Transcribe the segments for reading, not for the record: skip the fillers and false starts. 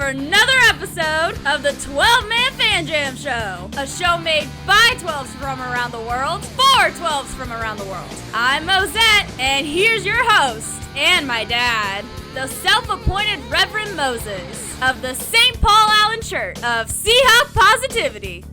for another episode of the 12-Man Fan Jam Show, a show made by 12s from around the world for 12s from around the world. I'm Mosette, and here's your host, and my dad, the self-appointed Reverend Moses of the St. Paul Allen Church of Seahawk Positivity.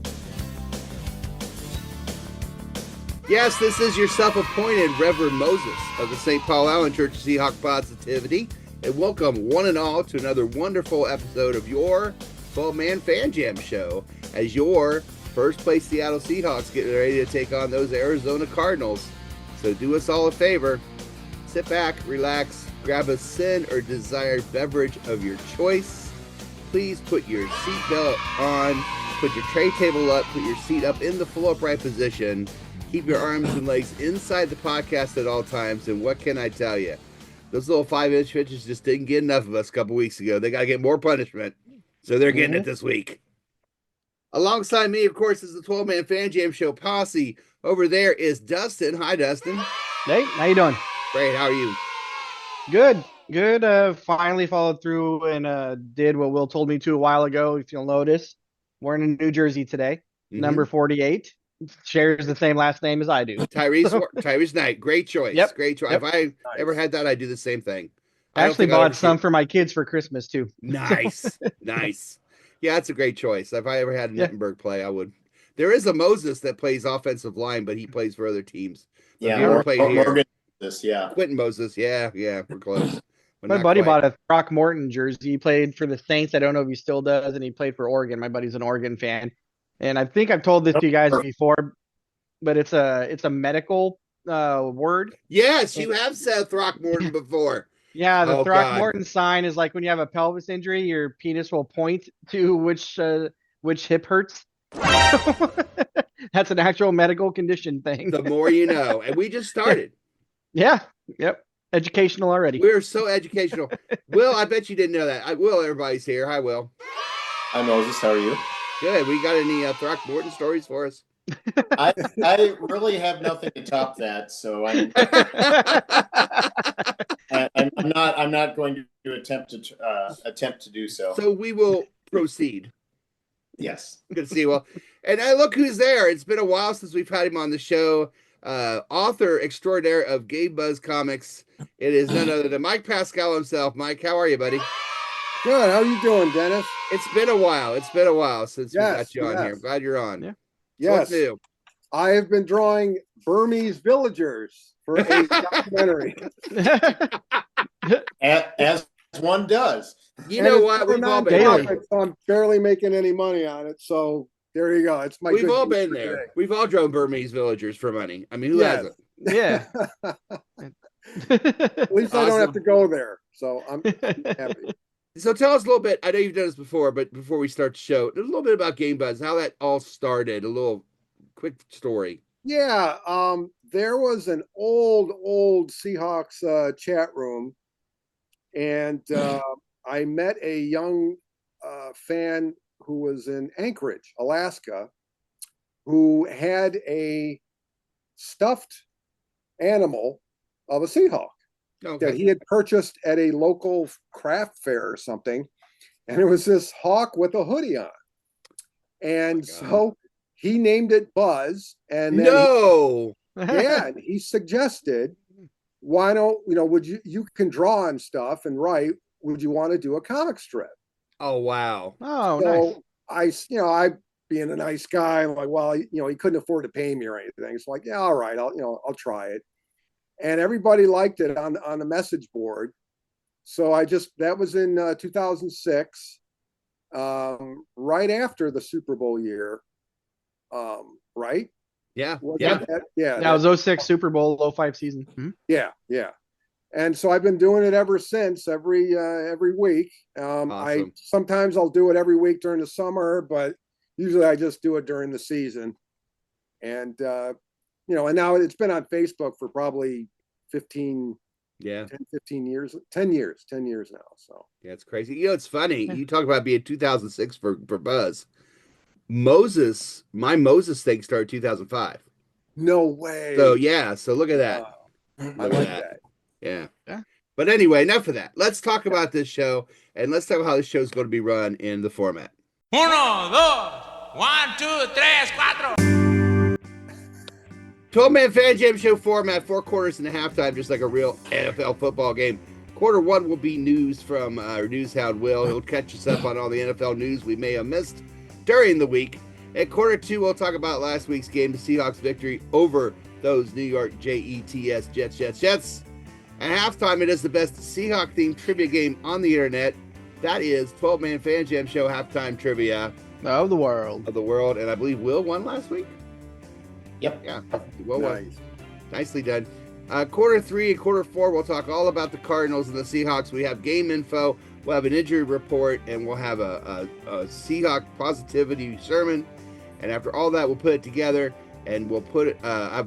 Yes, this is your self-appointed Reverend Moses of the St. Paul Allen Church of Seahawk Positivity, and welcome one and all to another wonderful episode of your 12-Man Fan Jam Show as your first-place Seattle Seahawks get ready to take on those Arizona Cardinals. So do us all a favor, sit back, relax, grab a sin or desired beverage of your choice. Please put your seatbelt on, put your tray table up, put your seat up in the full upright position. Keep your arms and legs inside the podcast at all times, and what can I tell you? Those little 5-inch pitches just didn't get enough of us a couple weeks ago. They got to get more punishment, so they're getting it this week. Alongside me, of course, is the 12-Man Fan Jam Show posse. Over there is Dustin. Hi, Dustin. Hey, how you doing? Great, how are you? Good. Finally followed through and did what Will told me to a while ago. If you'll notice, wearing a New Jersey today, number 48. Shares the same last name as I do. Tyrese Knight. Great choice. Yep. Great choice. Yep. If I ever had that, I'd do the same thing. I actually bought some for my kids for Christmas too. Nice. Nice. Yeah, that's a great choice. If I ever had a Nittenberg play, I would. There is a Moses that plays offensive line, but he plays for other teams. Yeah, Morgan. Yeah. Quentin Moses. Yeah, we're close. My buddy bought a Throckmorton jersey. He played for the Saints. I don't know if he still does, and he played for Oregon. My buddy's an Oregon fan. And I think I've told this to you guys before, but it's a medical word. Yes, you have said Throckmorton before. Yeah, the Throckmorton sign is like when you have a pelvis injury, your penis will point to which hip hurts. That's an actual medical condition thing. The more you know. And we just started. Yeah. Yep. Educational already. We're so educational. Will, I bet you didn't know that. Will, everybody's here. Hi, Will. Hi, Moses. How are you? Good. We got any Throckmorton stories for us? I really have nothing to top that, so I'm not going to attempt to do so. So we will proceed. Yes. Good to see you, Will. And look who's there. It's been a while since we've had him on the show. Author extraordinaire of Game Buzz Comics. It is none other than Mike Pascale himself. Mike, how are you, buddy? Good. How are you doing, Dennis? It's been a while. Since we got you on here. I'm glad you're on. Yeah. Yes. What's new? I have been drawing Burmese villagers for a documentary. As one does. You know what? We've all been there. So I'm barely making any money on it. So there you go. It's my. We've all been there. Today. We've all drawn Burmese villagers for money. I mean, who hasn't? Yeah. At least I don't have to go there. So I'm happy. So tell us a little bit. I know you've done this before, but before we start the show, a little bit about Game Buzz, how that all started. A little quick story. Yeah. There was an old Seahawks chat room, and I met a young fan who was in Anchorage, Alaska, who had a stuffed animal of a Seahawk. Okay. That he had purchased at a local craft fair or something. And it was this hawk with a hoodie on. And so he named it Buzz. And then he suggested, why don't, would you can draw and stuff and write, would you want to do a comic strip? Oh, wow. Oh, so nice. I being a nice guy, I'm like, well, he couldn't afford to pay me or anything. So like, yeah, all right, I'll try it. And everybody liked it on the message board. So that was in 2006, right after the Super Bowl year. Right? Yeah. That was 06 Super Bowl, 05 season. Mm-hmm. Yeah. And so I've been doing it ever since, every week. Awesome. Sometimes I'll do it every week during the summer, but usually I just do it during the season. And and now it's been on Facebook for probably 10, 15 years, 10 years now. So yeah, it's crazy. It's funny. You talk about being 2006 for Buzz. My Moses thing started 2005. No way. So yeah. So look at that. I like that. Yeah. But anyway, enough of that. Let's talk about this show, and let's talk about how this show is going to be run in the format. 1, 2, 1, 2, 3, 4. 12-man Fan Jam Show format, 4 quarters and a halftime, just like a real NFL football game. Quarter 1 will be news from our news hound Will. He'll catch us up on all the NFL news we may have missed during the week. At quarter 2, we'll talk about last week's game, the Seahawks' victory over those New York Jets. At halftime, it is the best Seahawk-themed trivia game on the internet. That is 12-man Fan Jam Show halftime trivia Of the world. And I believe Will won last week. Yep. Yeah. Well, Nice. nicely done. Quarter 3 and quarter 4, we'll talk all about the Cardinals and the Seahawks. We have game info. We'll have an injury report, and we'll have a Seahawk positivity sermon. And after all that, we'll put it together, and we'll put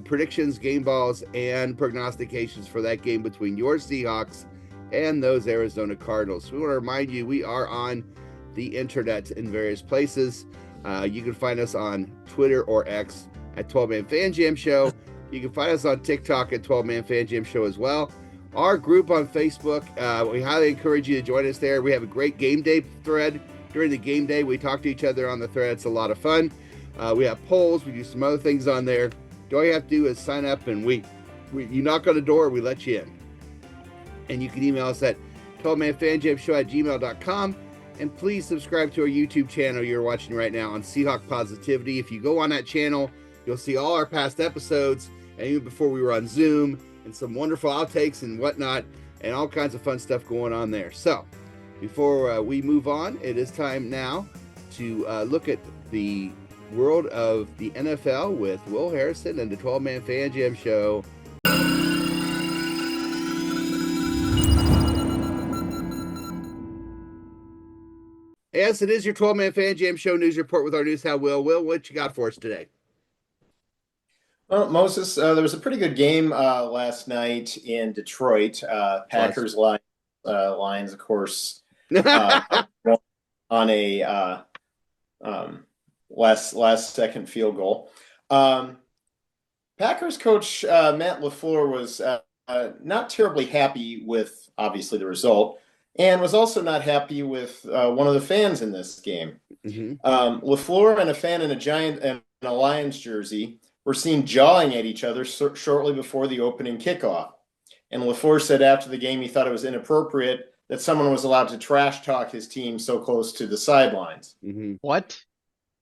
predictions, game balls, and prognostications for that game between your Seahawks and those Arizona Cardinals. So we want to remind you, we are on the internet in various places. You can find us on Twitter or X at 12-Man Fan Jam Show. You can find us on TikTok at 12-Man Fan Jam Show as well. Our group on Facebook, we highly encourage you to join us there. We have a great game day thread. During the game day, we talk to each other on the thread. It's a lot of fun. We have polls. We do some other things on there. All you have to do is sign up, and you knock on the door, we let you in. And you can email us at 12manfanjamshow@gmail.com. And please subscribe to our YouTube channel you're watching right now on Seahawk Positivity. If you go on that channel, you'll see all our past episodes, and even before we were on Zoom, and some wonderful outtakes and whatnot, and all kinds of fun stuff going on there. So, before we move on, it is time now to look at the world of the NFL with Will Harrison and the 12-Man Fan Jam Show. Yes, it is your 12-Man Fan Jam Show news report with our news hound Will. Will, what you got for us today? Well, Moses, there was a pretty good game last night in Detroit. Packers Lions, of course, on a last second field goal. Packers coach Matt LaFleur was not terribly happy with obviously the result, and was also not happy with one of the fans in this game. Mm-hmm. LaFleur and a fan in a Lions jersey were seen jawing at each other shortly before the opening kickoff. And LaFleur said after the game he thought it was inappropriate that someone was allowed to trash talk his team so close to the sidelines. Mm-hmm. What?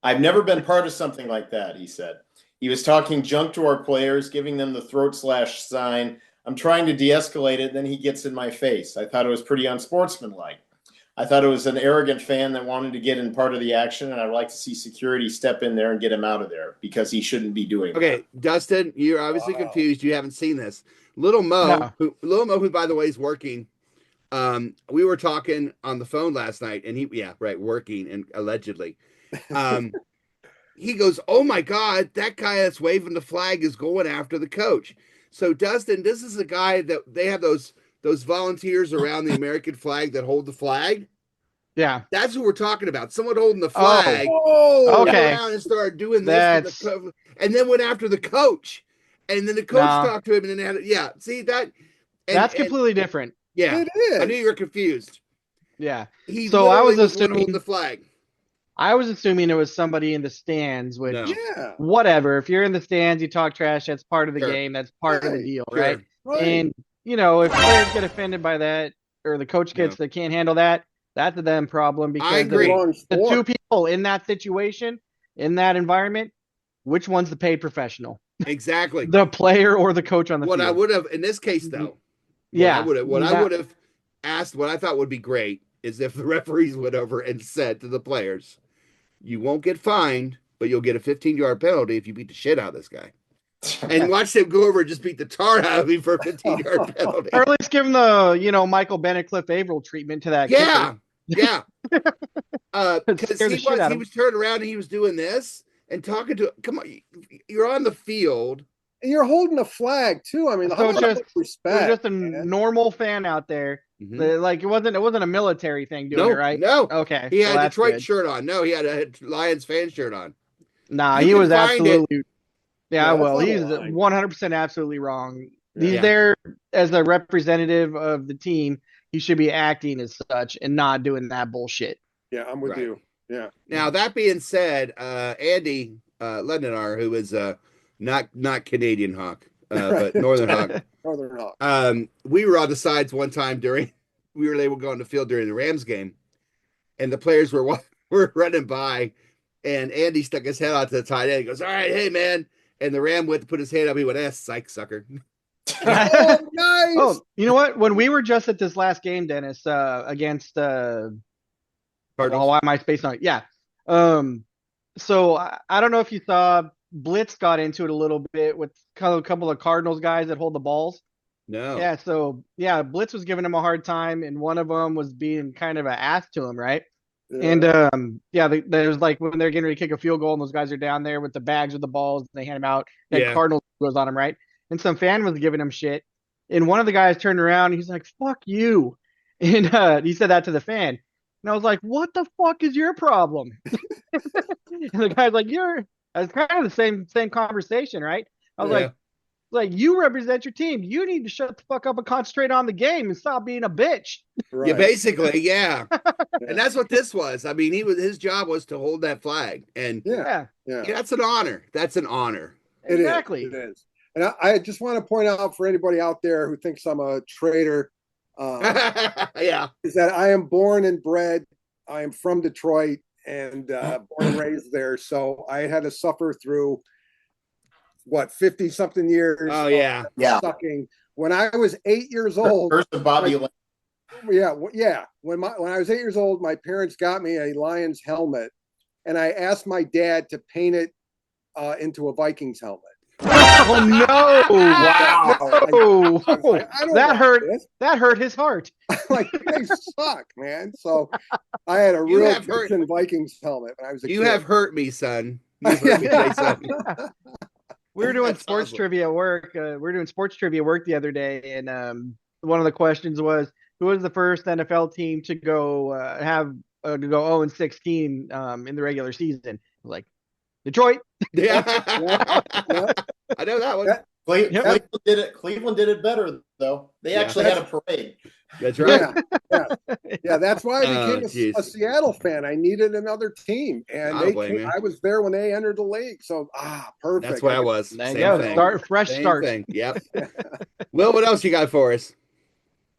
I've never been part of something like that, he said. He was talking junk to our players, giving them the throat slash sign. I'm trying to de-escalate it, then he gets in my face. I thought it was pretty unsportsmanlike. I thought it was an arrogant fan that wanted to get in part of the action, and I'd like to see security step in there and get him out of there because he shouldn't be doing Okay, that. Dustin, you're obviously confused. You haven't seen this. Little Mo, who by the way is working. We were talking on the phone last night, and working and allegedly. He goes, "Oh my God, that guy that's waving the flag is going after the coach." So Dustin, this is a guy that they have those volunteers around the American flag that hold the flag. Yeah. That's what we're talking about. Someone holding the flag. Okay. Around and started doing this. And then went after the coach. And then the coach talked to him. And then see that? That's completely different. Yeah. It is. I knew you were confused. Yeah. So I was assuming assuming the flag. I was assuming it was somebody in the stands, which No. whatever. If you're in the stands, you talk trash. That's part of the Sure. game. That's part of the deal, right? Right. And if players get offended by that, or the coach that can't handle that, that's a them problem. Because I agree. The two people in that situation, in that environment, which one's the paid professional? Exactly. The player or the coach on the field? What I would have in this case, though. I would have asked. What I thought would be great is if the referees went over and said to the players, "You won't get fined, but you'll get a 15-yard penalty if you beat the shit out of this guy." And watch them go over and just beat the tar out of him for a 15-yard penalty. Or at least give him the, Michael Bennett, Cliff Averill treatment to that. Yeah. Because he was turning around and he was doing this and talking to. Come on, you're on the field. And you're holding a flag too. I mean, So respect. It was just a normal fan out there. Mm-hmm. It wasn't a military thing doing it, right? No. Okay. He had a Detroit good. shirt on. No, he had a Lions fan shirt on. Nah, You he can was find absolutely. Yeah, Yeah, well, that's he's not a lie. 100% absolutely wrong. He's Yeah. there as a representative of the team. He should be acting as such and not doing that bullshit. Yeah, I'm with Right. you. Yeah. Now that being said, Andy Lendenar, who is not Canadian Hawk, but Northern Hawk. Northern Hawk. We were on the sides one time we were able to go on the field during the Rams game, and the players were running by, and Andy stuck his head out to the tight end. He goes, "All right, hey man," and the Ram went to put his hand up. He went, "Psych, sucker." Oh, nice. Oh, you know what? When we were just at this last game, Dennis, against Cardinals. why am I spacing on it? Yeah. So I don't know if you saw Blitz got into it a little bit with a couple of Cardinals guys that hold the balls. No. Yeah, so Blitz was giving him a hard time, and one of them was being kind of an ass to him, right? Yeah. And there's like when they're getting ready to kick a field goal, and those guys are down there with the bags with the balls, and they hand them out. And Yeah. Cardinals goes on him, right? And some fan was giving him shit, and one of the guys turned around, and he's like, "Fuck you," and he said that to the fan, and I was like, "What the fuck is your problem?" And the guy's like, It's kind of the same conversation, right? I was Yeah. like, you represent your team. You need to shut the fuck up and concentrate on the game and stop being a bitch. Right. Yeah, basically, yeah. And that's what this was. I mean, his job was to hold that flag, and Yeah. that's an honor. That's an honor. Exactly. It is. And I just want to point out for anybody out there who thinks I'm a traitor, Yeah. is that I am born and bred. I am from Detroit and born and raised there. So I had to suffer through 50 something years. Oh yeah. Yeah. Sucking. When I was 8 years old. First of Bobby. Yeah. When I was 8 years old, my parents got me a Lions helmet, and I asked my dad to paint it into a Vikings helmet. Oh no! Wow. That hurt. That hurt his heart. Like, they suck, man. So I had a real Texan Vikings helmet when I was a kid. You have hurt me, son. You've hurt me today, son. We were doing That's sports awesome. trivia at work. We were doing sports trivia at work the other day, and one of the questions was, who was the first NFL team to go to go 0-16 in the regular season? I was like, Detroit. Yeah. Yeah. I know that one. Cleveland did it better though. They actually had a parade. That's right. Yeah. That's why I became geez. a Seattle fan. I needed another team, and I don't blame you. I was there when they entered the league. So perfect. That's where I was. There you Same go. thing. Fresh Same start. thing. Yep. Will, what else you got for us?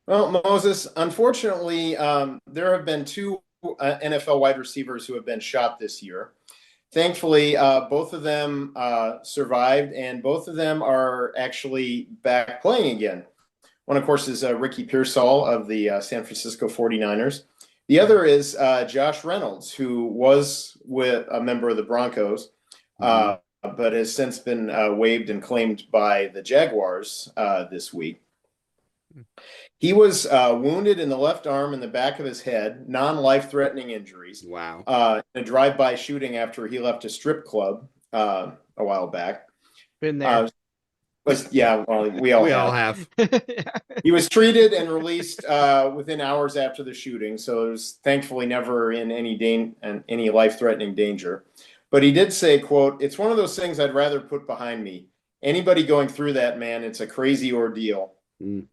Well, Moses, unfortunately, there have been two NFL wide receivers who have been shot this year. Thankfully, both of them survived, and both of them are actually back playing again. One, of course, is Ricky Pearsall of the San Francisco 49ers. The other is Josh Reynolds, who was with a member of the Broncos, but has since been waived and claimed by the Jaguars this week. He was wounded in the left arm and the back of his head, non-life-threatening injuries. Wow. In a drive-by shooting after he left a strip club a while back. Been there. We all have. He was treated and released within hours after the shooting, so it was thankfully never in any life-threatening danger. But he did say, quote, "It's one of those things I'd rather put behind me. Anybody going through that, man, it's a crazy ordeal. It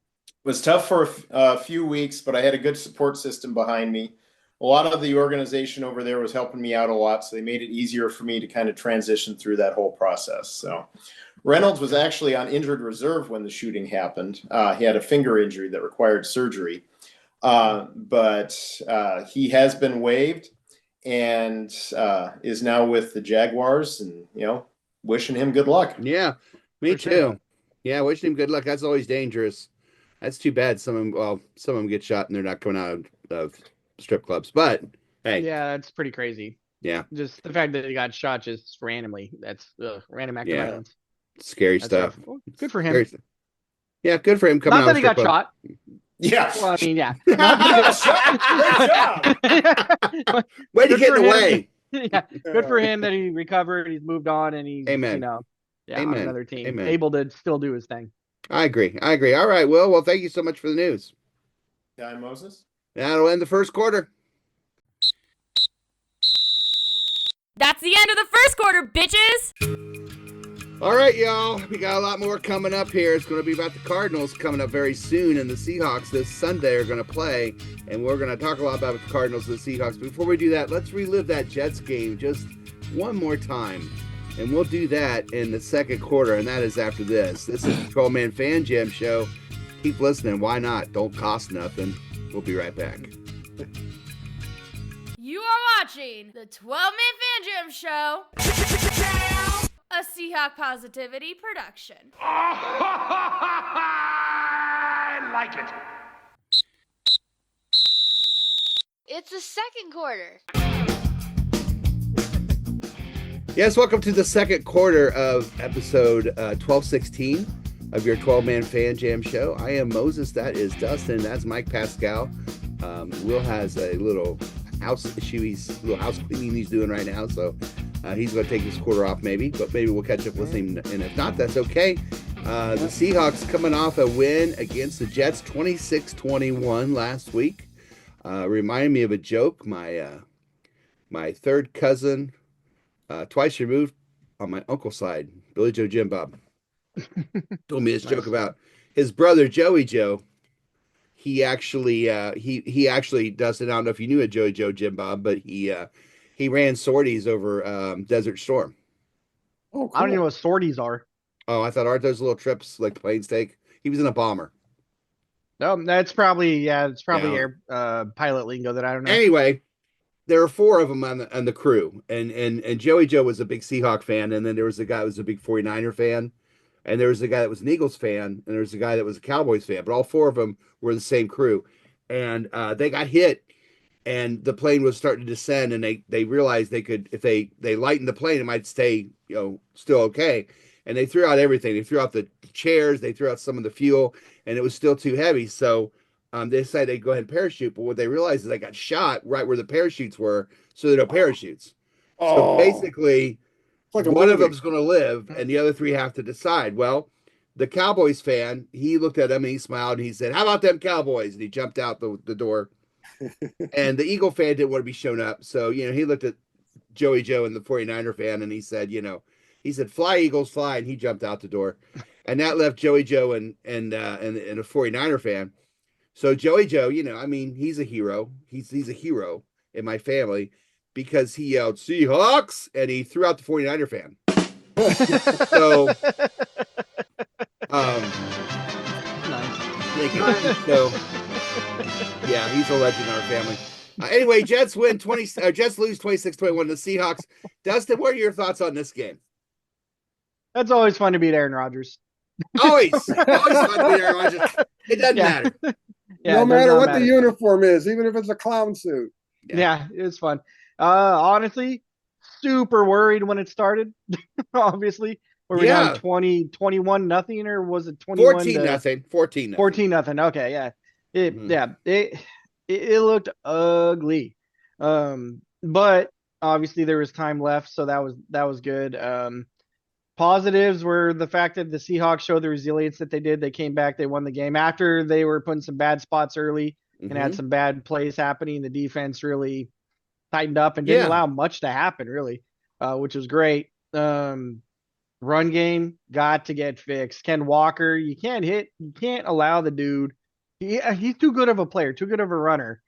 was tough for a few weeks, but I had a good support system behind me. A lot of the organization over there was helping me out a lot, so they made it easier for me to kind of transition through that whole process." So Reynolds was actually on injured reserve when the shooting happened. He had a finger injury that required surgery, but he has been waived and is now with the Jaguars, and wishing him good luck. Yeah, me too. Yeah, wishing him good luck. That's always dangerous. That's too bad. Some of them get shot and they're not coming out of strip clubs. But hey, yeah, that's pretty crazy. Yeah, just the fact that he got shot just randomly. That's random act of violence. Scary stuff. Well, good for him. Yeah, good for him coming out. Not that he got shot. Yeah. Well, I mean, yeah. Great job. Way to get in the way. Yeah. Good for him that he recovered. He's moved on, and he's Amen. on another team, Amen. able to still do his thing. I agree. All right, Will. Well, thank you so much for the news. Guy Moses. That'll end the first quarter. That's the end of the first quarter, bitches! All right, y'all. We got a lot more coming up here. It's going to be about the Cardinals coming up very soon, and the Seahawks this Sunday are going to play, and we're going to talk a lot about the Cardinals and the Seahawks. Before we do that, let's relive that Jets game just one more time, and we'll do that in the second quarter, and that is after this. This is the 12-Man Fan Jam Show. Keep listening. Why not? Don't cost nothing. We'll be right back. You are watching the 12-Man Fan Jam Show, a Seahawk Positivity production. I like it. It's the second quarter. Yes, welcome to the second quarter of episode 1216 of your 12-Man Fan Jam Show. I am Moses. That is Dustin. That's Mike Pascale. Will has a little house issue. Little house cleaning he's doing right now, so he's going to take this quarter off maybe, but maybe we'll catch up with him, and if not, that's okay. The Seahawks coming off a win against the Jets 26-21 last week. Reminded me of a joke. My third cousin, twice removed on my uncle's side, Billy Joe Jim Bob, told me this joke about his brother Joey Joe. He actually he actually, Dustin, I don't know if you knew it, Joey Joe Jim Bob, but he ran sorties over Desert Storm. Oh, cool. I don't even know what sorties are. Oh, I thought, aren't those little trips like planes take? He was in a bomber. No, that's probably it's probably Yeah. air pilot lingo that I don't know. Anyway, there were four of them on the crew, and Joey Joe was a big Seahawk fan, and then there was a guy who was a big 49er fan, and there was a guy that was an Eagles fan, and there was a guy that was a Cowboys fan, but all four of them were the same crew, and they got hit, and the plane was starting to descend, and they realized they could, if they lightened the plane, it might stay, still okay, and they threw out everything. They threw out the chairs, they threw out some of the fuel, and it was still too heavy, so they decided they'd go ahead and parachute, but what they realized is they got shot right where the parachutes were, so there are no parachutes. So basically, It's like a one of movie. them's going to live, and the other three have to decide. Well, the Cowboys fan, he looked at them and he smiled and he said, "How about them Cowboys?" And he jumped out the door. And the Eagle fan didn't want to be shown up, so he looked at Joey Joe and the 49er fan, and he said, "Fly Eagles, fly!" And he jumped out the door, and that left Joey Joe and a 49er fan. So Joey Joe, he's a hero. He's a hero in my family because he yelled "Seahawks" and he threw out the 49er fan. So, so yeah, he's a legend in our family. Anyway, Jets win Jets lose 26-21 to the Seahawks. Dustin, what are your thoughts on this game? That's always fun to beat Aaron Rodgers. Always fun to beat Aaron Rodgers. It doesn't matter. Yeah, No it does matter not what matter. the uniform is, even if it's a clown suit. Yeah, it was fun. Honestly, super worried when it started. Obviously, were we down 21 nothing, or was it 21 14-0. 14-0. 14-0? Okay, yeah. It looked ugly. But obviously there was time left, so that was good. Positives were the fact that the Seahawks showed the resilience that they did. They came back, they won the game after they were putting some bad spots early and had some bad plays happening. The defense really tightened up and didn't allow much to happen, really, which was great. Run game got to get fixed. Ken Walker, you can't allow the dude. He's too good of a player, too good of a runner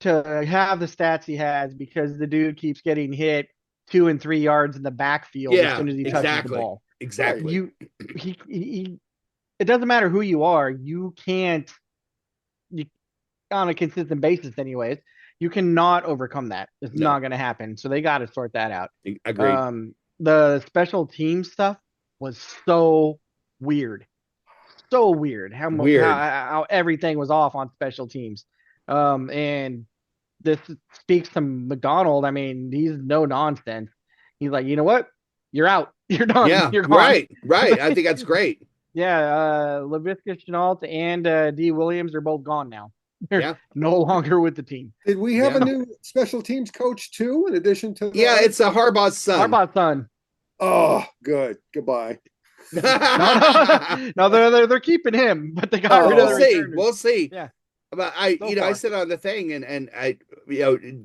to have the stats he has, because the dude keeps getting hit 2 and 3 yards in the backfield as soon as he touches the ball. Exactly. It doesn't matter who you are. You can't, on a consistent basis anyways, you cannot overcome that. It's not going to happen. So they got to sort that out. Agreed. The special team stuff was so weird. So weird. How everything was off on special teams. And this speaks to McDonald. I mean, he's no nonsense. He's like, you know what? You're out. You're done. Yeah, You're gone. Right. I think that's great. Yeah, Laviska Shenault and D. Williams are both gone now. They're no longer with the team. Did we have a new special teams coach too, in addition to? It's a Harbaugh's son. Harbaugh's son. Oh, good. Goodbye. No, they're keeping him, but they got rid of the returners. We'll see. Yeah. But So I far. said on the thing, and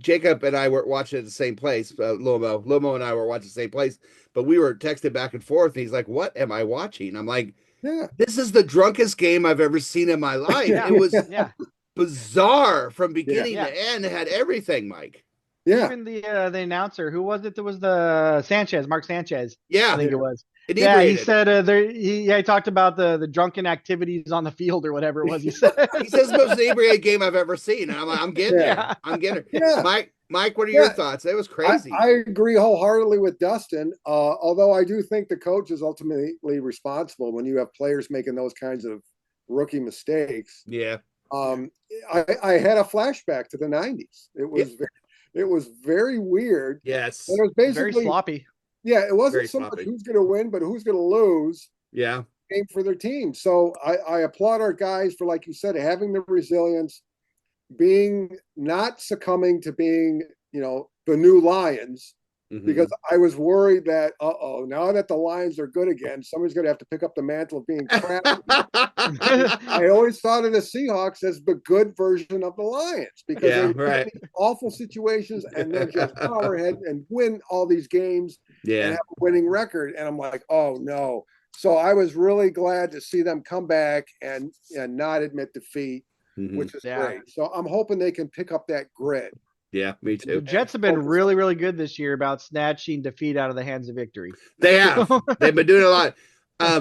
Jacob and I were watching at the same place. Lomo and I were watching the same place, but we were texting back and forth. And he's like, "What am I watching?" I'm like, Yeah. "This is the drunkest game I've ever seen in my life." Yeah. It was Yeah. bizarre from beginning Yeah. to end. It had everything, Mike. Yeah. Even the announcer, who was it? That was Mark Sanchez, I Yeah, think it was. Yeah, he inebriated. said he talked about the drunken activities on the field or whatever it was. He said. He says most inebriated game I've ever seen, and I'm like, I'm getting Yeah. there. I'm getting there. Yeah. Mike, what are Yeah. your thoughts? It was crazy. I agree wholeheartedly with Dustin. Although I do think the coach is ultimately responsible when you have players making those kinds of rookie mistakes. Yeah. I had a flashback to the '90s. It was very weird. Yes. And it was Very basically sloppy. Yeah, it wasn't Very so much sloppy. who's going to win, but who's going to lose. Yeah. Game for their team. So I applaud our guys for, like you said, having the resilience, being not succumbing to being, the new Lions, Mhm. because I was worried that, now that the Lions are good again, somebody's going to have to pick up the mantle of being crap. I always thought of the Seahawks as the good version of the Lions because Yeah, they right. these awful situations and they'll just power ahead and win all these games and Yeah. have a winning record. And I'm like, oh no. So I was really glad to see them come back and not admit defeat, Mhm. which is Yeah. great. So I'm hoping they can pick up that grit. Yeah, me The too. Jets have been Focus really, really good this year about snatching defeat out of the hands of victory. They have. They've been doing a lot.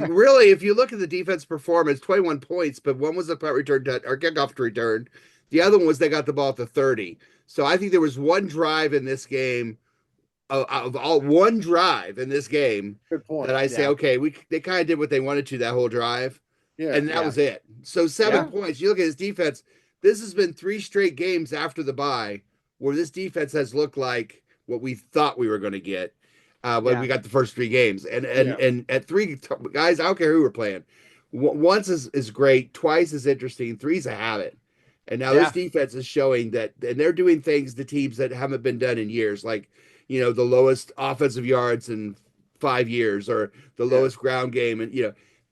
Really, if you look at the defense performance, 21 points, but one was a punt return or kickoff return. The other one was they got the ball at the 30. So I think there was one drive in this game, one drive in this game Good point. that I say, Yeah. okay, they kind of did what they wanted to that whole drive, Yeah. and that Yeah. was it. So 7 Yeah. points. You look at his defense. This has been 3 straight games after the bye where this defense has looked like what we thought we were going to get when Yeah. we got the first 3 games. And Yeah. and at 3 guys, I don't care who we're playing. Once is great, twice is interesting, three's a habit. And now this Yeah. defense is showing that, and they're doing things to teams that haven't been done in years, like the lowest offensive yards in 5 years, or the Yeah. lowest ground game,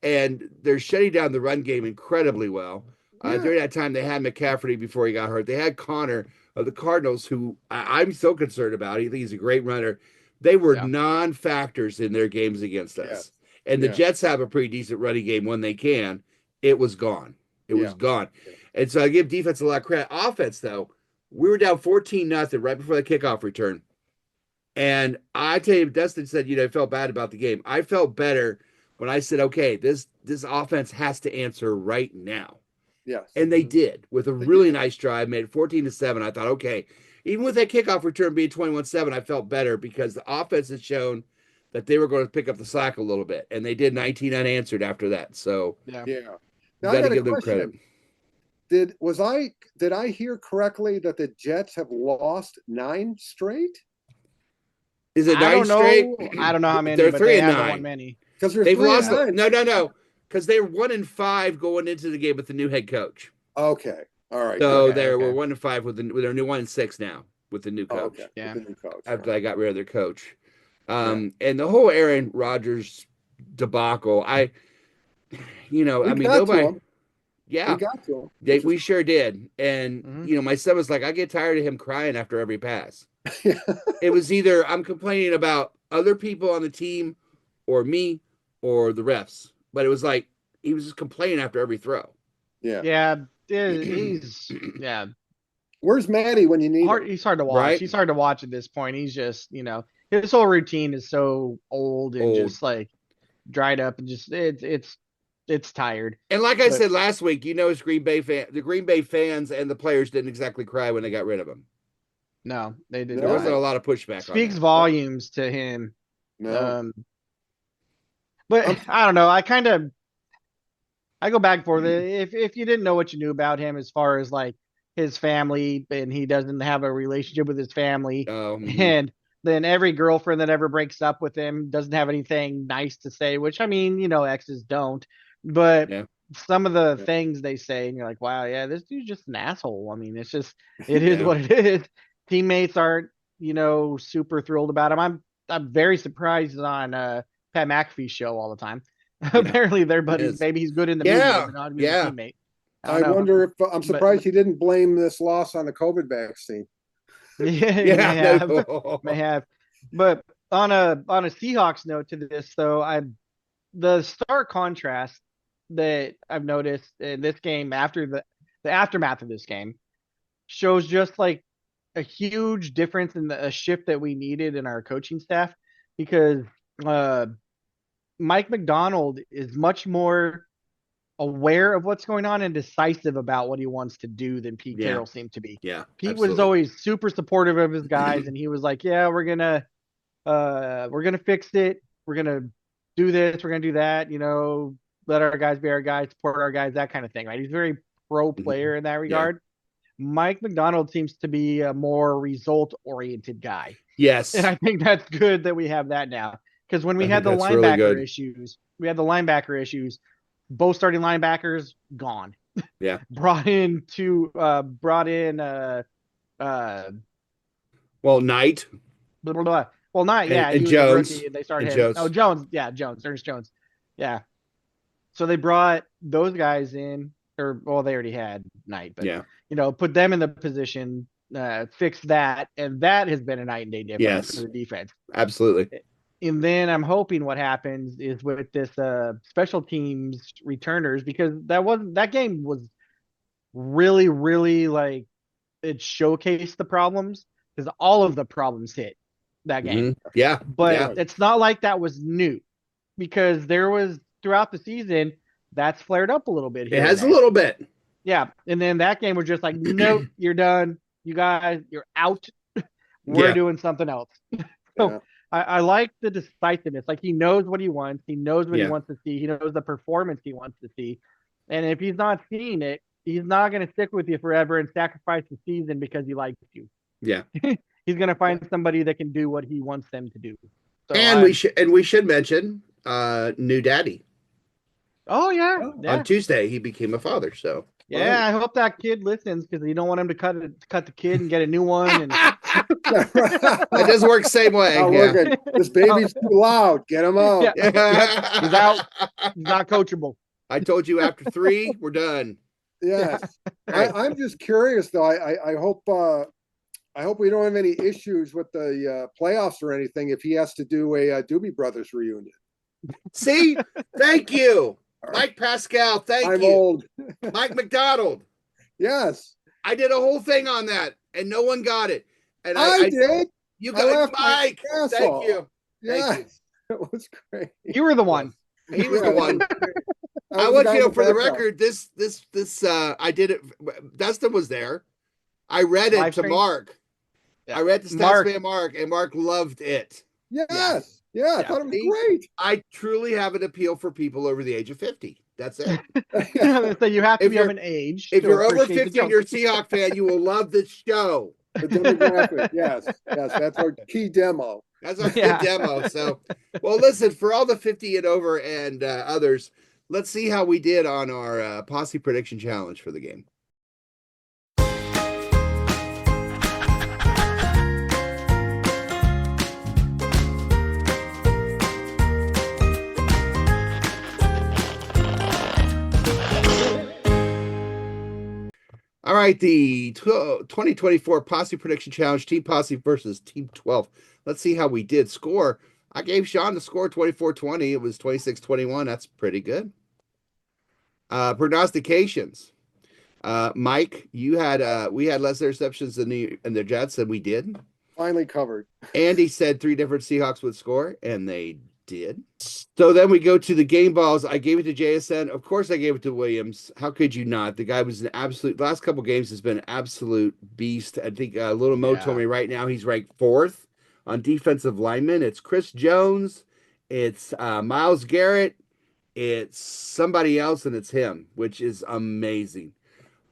and they're shutting down the run game incredibly well. Yeah. During that time, they had McCaffrey before he got hurt. They had Connor of the Cardinals, who I'm so concerned about. I think he's a great runner. They were Yeah. non-factors in their games against us. Yes. And the Yeah. Jets have a pretty decent running game when they can. It was gone. It was Yeah. gone. And so I give defense a lot of credit. Offense, though, we were down 14-0 right before the kickoff return. And I tell you, Dustin said, I felt bad about the game. I felt better when I said, okay, this offense has to answer right now. Yes. And they did with a really nice drive, made it 14-7. I thought, okay, even with that kickoff return being 21-7, I felt better because the offense had shown that they were going to pick up the slack a little bit. And they did 19 unanswered after that. So Yeah. Yeah. you Now I got to got a give them question. credit. Did I hear correctly that the Jets have lost 9 straight? Is it I 9 don't know. straight? I don't know how many, They're but 3 they and haven't 9. won many. Because they're They've 3 lost. and 9. No, because they were 1-5 going into the game with the new head coach. Okay. All right. So good. we're Okay. 1-5 with their new 1-6 now with the new coach. Okay. Yeah. With the new coach. After I got rid of their coach. And the whole Aaron Rodgers debacle, We got to nobody. him. Yeah, We got to him. we sure did. And Mhm. my son was like, I get tired of him crying after every pass. It was either I'm complaining about other people on the team, or me, or the refs. But it was like he was just complaining after every throw. Yeah. Yeah. He's Where's Maddie when you need hard. him? He's hard to watch. Right. He's hard to watch at this point. He's just, his whole routine is so old and Old. just like dried up and just it's tired. And like I But- said last week, it's the Green Bay fans and the players didn't exactly cry when they got rid of him. No, they did There No. wasn't a not. lot of pushback. Speaks on that. volumes to him. No. But I don't know. I go back and forth. If you didn't know what you knew about him as far as like his family, and he doesn't have a relationship with his family, and then every girlfriend that ever breaks up with him doesn't have anything nice to say, which I mean, exes don't. But Yeah. some of the Yeah. things they say, and you're like, wow, yeah, this dude's just an asshole. I mean, it is Yeah. what it is. Teammates aren't, super thrilled about him. I'm very surprised he's on Pat McAfee's show all the time. Apparently they're buddies. is. Maybe he's good in the Yeah, movie, but not as a teammate. I don't know. wonder if I'm But- surprised he didn't blame this loss on the COVID vaccine. Yeah, he Yeah, may have, no. may have. But on a Seahawks note to this though, the stark contrast that I've noticed in this game after the aftermath of this game shows just like a huge difference in a shift that we needed in our coaching staff because uh, Mike McDonald is much more aware of what's going on and decisive about what he wants to do than Pete Yeah. Carroll seemed to be. Yeah, Pete was absolutely. always super supportive of his guys, and he was like, "Yeah, we're gonna fix it. We're gonna do this. We're gonna do that. You know, let our guys be our guys, support our guys, that kind of thing." Right? He's very pro player in that regard. Mike McDonald seems to be a more result oriented guy, Yes. and I think that's good that we have that now. Because when we I had the think that's really good. linebacker issues. Both starting linebackers gone. Yeah. brought in Well, Knight. blah, blah, blah. Well, not yeah, And he was Jones. a rookie, and they started And him. Jones. Oh, Jones, yeah, Ernest Jones, yeah. So they brought those guys in, or well, they already had Knight, but Yeah. put them in the position, fix that, and that has been a night and day difference Yes. for the defense. Absolutely. And then I'm hoping what happens is with this special teams returners, because that game was really, really like it showcased the problems because all of the problems hit that game. Mhm. Yeah. But Yeah. it's not like that was new because there was throughout the season that's flared up a little bit. It has a little bit. Yeah. And then that game was just like, nope, you're done. You guys, you're out. We're Yeah. doing something else. So Yeah. I like the decisiveness. Like he knows what he wants. He knows what Yeah. he wants to see. He knows the performance he wants to see. And if he's not seeing it, he's not going to stick with you forever and sacrifice the season because he likes you. Yeah. He's going to find somebody that can do what he wants them to do. So And we should mention new daddy. Oh yeah. On Tuesday he became a father, so Yeah, I hope that kid listens because you don't want him to cut the kid and get a new one. And it does work same way. Not Yeah. working. This baby's too loud. Get him out. Yeah. He's out. He's not coachable. I told you after 3, we're done. Yes. Right. I'm just curious though. I hope we don't have any issues with the playoffs or anything if he has to do a Doobie Brothers reunion. See? Thank you. Mike Pascale, thank I'm you. old. Mike McDonald. Yes. I did a whole thing on that and no one got it. And I did. You I got laughed my Mike. ass Thank off. you. Thank you. Yes. It was great. You were the one. He was the one. I was want the you to guy know in for the background. record, this I did it. Dustin was there. I read it Live to stream? Mark. Yeah. I read the Mark. stats man Mark, and Mark loved it. Yes. Yeah, I thought it was See? great. I truly have an appeal for people over the age of 50. That's it. So you have to If be of you're- an age. If to you're over appreciate the 50 and you're a joke. Seahawk fan, you will love this show. The demographic. Yes. Yes. That's our key demo. That's our Yeah. good demo. So, well, listen, for all the 50 and over and others, let's see how we did on our posse prediction challenge for the game. All right, the 2024 Posse Prediction Challenge, Team Posse versus Team 12. Let's see how we did. Score, I gave Sean the score 24-20. It was 26-21. That's pretty good. Prognostications. Mike, you had we had less interceptions than the Jets, and we did. Finally covered. Andy said 3 different Seahawks would score, and they did. So then we go to the game balls. I gave it to JSN. Of course, I gave it to Williams. How could you not? The guy was an absolute. Last couple games has been an absolute beast. I think Little Mo told me right now he's ranked 4th on defensive linemen. It's Chris Jones, it's Myles Garrett, it's somebody else, and it's him, which is amazing.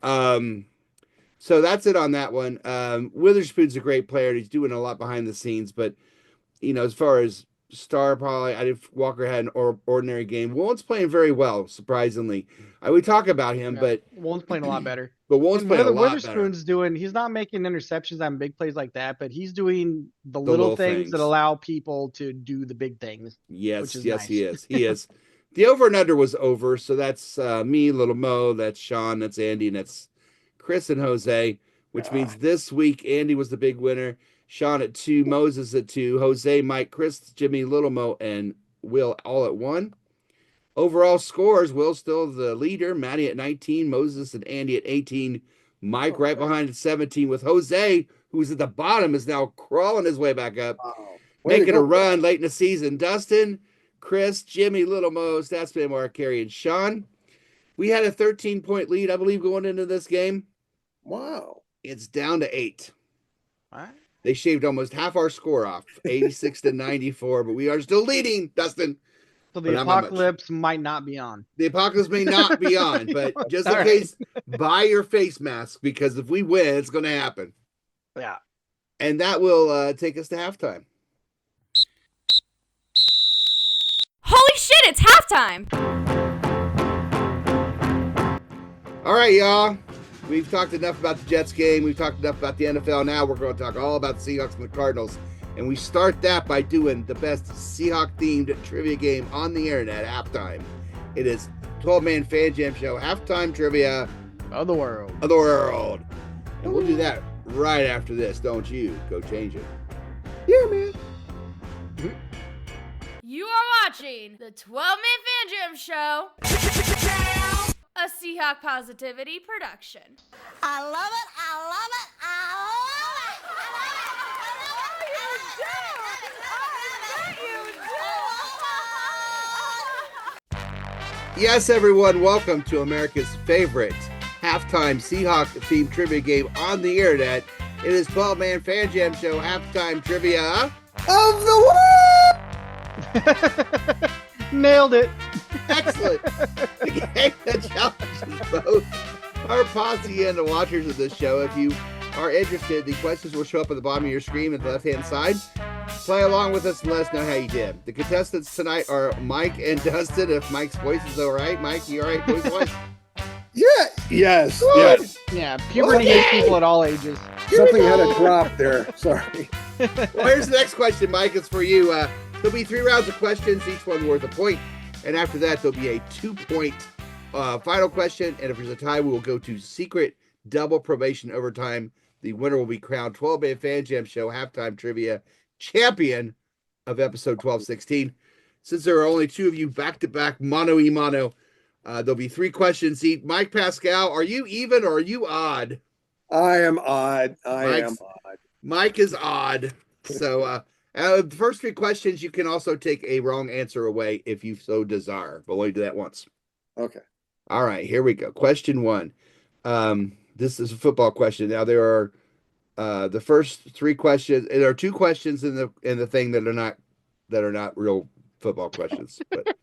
So that's it on that one. Witherspoon's a great player. He's doing a lot behind the scenes, but as far as star, probably I did. Walker had an ordinary game. Woolen's playing very well, surprisingly. We talk about him, but Woolen's playing a lot better. But Woolen's playing a lot better. Witherspoon's doing. He's not making interceptions on big plays like that, but he's doing the little little things things that allow people to do the big things. Yes, which is yes, nice. he is. He is. The over and under was over. So that's me, Little Mo, that's Sean, that's Andy, and that's Chris and Jose, which means this week Andy was the big winner. Sean at 2, Moses at 2, Jose, Mike, Chris, Jimmy, Little Mo, and Will all at 1. Overall scores, Will still the leader, Maddie at 19, Moses and Andy at 18, Mike right behind at 17 with Jose, who's at the bottom, is now crawling his way back up, making a run late in the season. Dustin, Chris, Jimmy, Little Mo, Statsman, Mark, Carey, and Sean. We had a 13-point lead, I believe, going into this game. Wow. It's down to 8. What? They shaved almost half our score off, 86 to 94, but we are still leading, Dustin. So the apocalypse might not be on. The apocalypse may not be on, but just in case, buy your face mask, because if we win, it's going to happen. Yeah. And that will take us to halftime. Holy shit, it's halftime! All right, y'all. We've talked enough about the Jets game. We've talked enough about the NFL. Now we're going to talk all about the Seahawks and the Cardinals. And we start that by doing the best Seahawk-themed trivia game on the internet at halftime. It is 12-Man Fan Jam Show halftime trivia of the world. And we'll do that right after this. Don't you go change it. Yeah, man. You are watching the 12-Man Fan Jam Show, a Seahawk Positivity production. I love it. I love it. I love it. Yes, everyone, welcome to America's favorite halftime Seahawk-themed trivia game on the internet. It is 12-Man Fan Jam Show halftime trivia Of the world! Nailed it. Excellent. The game that challenges both our posse and the watchers of this show. If you are interested, the questions will show up at the bottom of your screen at the left-hand side. Play along with us and let us know how you did. The contestants tonight are Mike and Dustin. If Mike's voice is all right. Mike, you all right, voice-wise? Yeah. Yes. Yes. Yeah, puberty hits people at all ages. Something had a drop there. Sorry. Well, here's the next question, Mike. It's for you. There'll be 3 rounds of questions, each one worth a point. And after that, there'll be a 2-point final question. And if there's a tie, we will go to secret double probation overtime. The winner will be crowned 12-Man Fan Jam Show halftime trivia champion of episode 1216. Since there are only 2 of you back-to-back mano-y-mano, there'll be 3 questions each. Mike Pascale, are you even or are you odd? I am odd. I am odd. Mike is odd. So the first 3 questions, you can also take a wrong answer away if you so desire. But we'll do that once. Okay. All right, here we go. Question 1. This is a football question. Now there are the first 3 questions. There are 2 questions in the thing that are not real football questions. But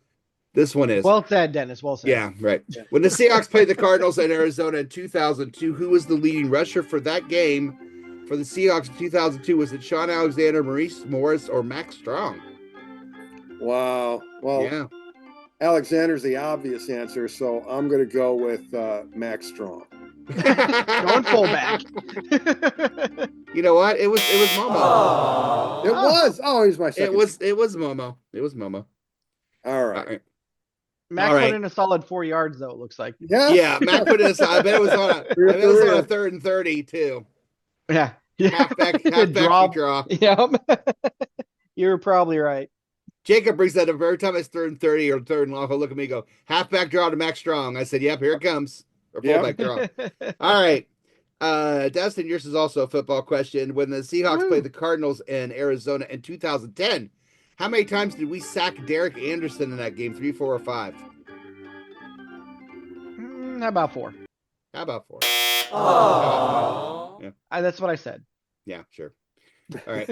this one is. Well said, Dennis. Well said. Yeah, right. When the Seahawks played the Cardinals in Arizona in 2002, who was the leading rusher for that game for the Seahawks in 2002? Was it Sean Alexander, Maurice Morris, or Max Strong? Wow. Well, Yeah. Alexander's the obvious answer, so I'm going to go with Max Strong. Going fullback. You know what? It was Momo. It was. Oh, he's my second. It was Momo. It was Momo. All right. Max All right. put in a solid 4 yards, though, it looks like. Yeah. Yeah, Matt put it aside. I bet it was on a 3rd and 30 too. Yeah. Halfback draw. Yep. You're probably right. Jacob brings that up every time it's 3rd and 30 or 3rd and long. He'll look at me and go, halfback draw to Max Strong. I said, yep, here it comes. Or fullback draw. All right. Dustin, yours is also a football question. When the Seahawks played the Cardinals in Arizona in 2010, how many times did we sack Derek Anderson in that game? 3, 4, or 5? How about 4? How about 4? Oh. Yeah. That's what I said. Yeah, sure. All right.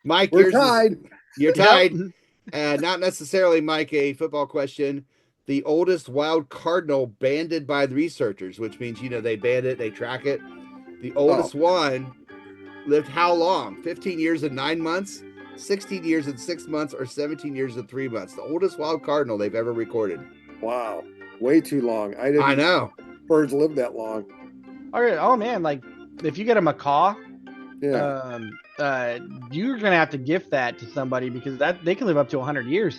Mike, We're tied. You're tied. Not necessarily, Mike, a football question. The oldest wild cardinal banded by the researchers, which means, they band it, they track it. The oldest one lived how long? 15 years and 9 months, 16 years and 6 months, or 17 years and 3 months. The oldest wild cardinal they've ever recorded. Wow. Way too long. I know. Birds live that long. All right. Oh, man. Like, if you get a macaw, Yeah. you're going to have to gift that to somebody because they can live up to 100 years.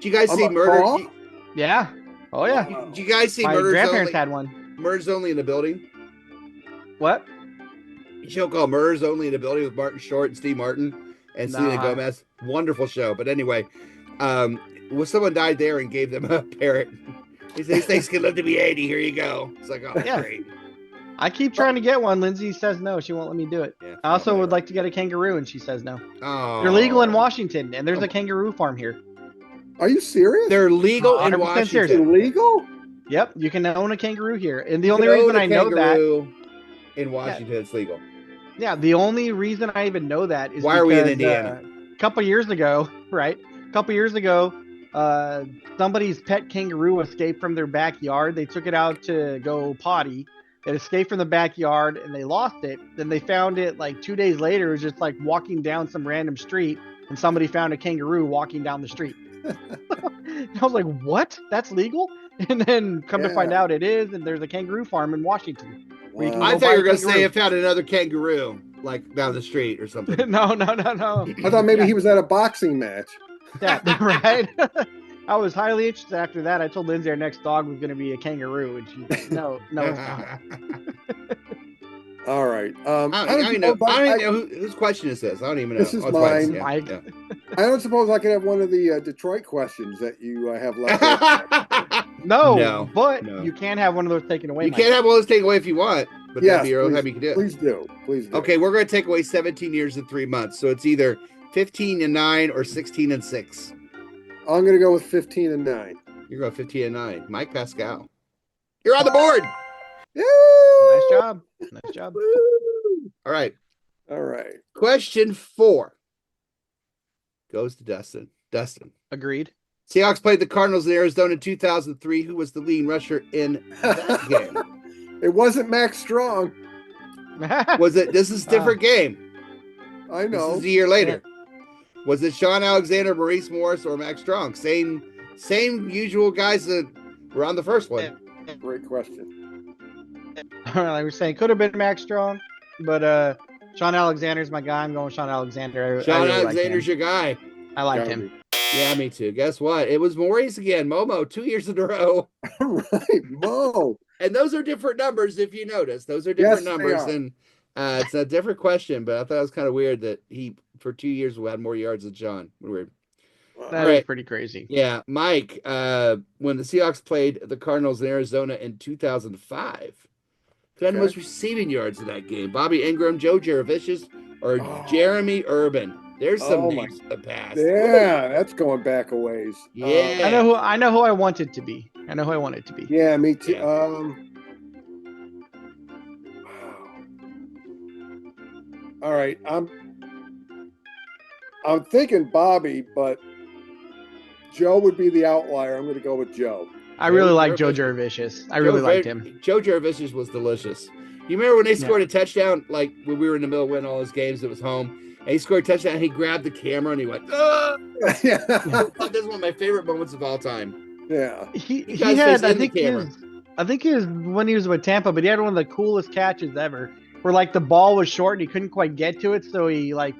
Did you guys see a Murder? call? Yeah. Oh yeah. Did you guys see My Murders grandparents Only? had one. Murders Only in the Building? What? A show called Murders Only in the Building with Martin Short and Steve Martin and Selena Nah. Gomez. Wonderful show. But anyway, well, someone died there and gave them a parrot. These things can live to be 80. Here you go. It's like, oh, Yeah. great. I keep trying to get one. Lindsay says no. She won't let me do it. Yeah, I also whatever. would like to get a kangaroo, and she says no. Oh, They're legal in Washington, and there's a kangaroo farm here. Are you serious? They're legal in 100% Washington. serious. illegal? Yep, you can own a kangaroo here. And the You only can reason own a I know that, kangaroo in Washington, it's legal. yeah, the only reason I even know that is Why are we in because, Indiana? a couple years ago, right? A couple years ago, somebody's pet kangaroo escaped from their backyard. They took it out to go potty. It escaped from the backyard and they lost it. Then they found it like 2 days later. It was just like walking down some random street, and somebody found a kangaroo walking down the street. And I was like, what? That's legal? And then come to find Yeah. out it is, and there's a kangaroo farm in Washington. Where you can I go thought buy you a were going to say kangaroo. it found another kangaroo, like down the street or something. No. I thought maybe he was at a boxing match. Yeah, right. I was highly interested after that. I told Lindsay our next dog was going to be a kangaroo, and she's like, no, it's not. All right. I don't even know whose question is this. I don't even know. This is it's Mike's, mine. yeah, Mike. yeah. I don't suppose I could have one of the Detroit questions that you have left. over. No, but no. you can have one of those taken away. You Mike. can't have all this taken away if you want, but Yes, that'd be your own please, time you can do it. Please do. Please do. Okay, we're going to take away 17 years and 3 months. So it's either 15 and 9 or 16 and 6. I'm going to go with 15 and 9. You're going 15 and 9. Mike Pascale. You're on the board. Nice job. Nice job. All right. All right. Question 4 goes to Dustin. Dustin. Agreed. Seahawks played the Cardinals in Arizona in 2003. Who was the leading rusher in that game? It wasn't Max Strong. Was it? This is a different game. I This know. is a year later. Was it Sean Alexander, Maurice Morris, or Max Strong? Same usual guys that were on the first one. Great question. I was saying could have been Max Strong, but Sean Alexander's my guy. I'm going with Sean Alexander. I Sean really like Alexander's him. your guy. I like Gotta him. Yeah, me too. Guess what? It was Maurice again. Momo, 2 years in a row. All right, Mo. And those are different numbers, if you notice. Those are Yes, different they numbers. are. And it's a different question, but I thought it was kind of weird that he, for 2 years, had more yards than Sean. Weird. That Right. is pretty crazy. Yeah, Mike, when the Seahawks played the Cardinals in Arizona in 2005, who had the Okay. most receiving yards in that game? Bobby Ingram, Joe Jaravicius, or Oh. Jeremy Urban? There's some Oh, my- names in the past. Yeah, that's going back a ways. Yeah. I know who I want it to be. I know who I want it to be. Yeah, me too. Yeah. All right, I'm thinking Bobby, but Joe would be the outlier. I'm going to go with Joe. I really Joe like Joe Jaravicius. Jaravicius. I really liked him. Joe Jaravicius was delicious. You remember when they Yeah. scored a touchdown, like when we were in the middle of winning all those games, it was home, and he scored a touchdown, and he grabbed the camera, and he went, "Ah!" Yeah. This is one of my favorite moments of all time. Yeah. He guys had, face I in the think camera. I think he was when he was with Tampa, but he had one of the coolest catches ever. Where like the ball was short and he couldn't quite get to it, so he like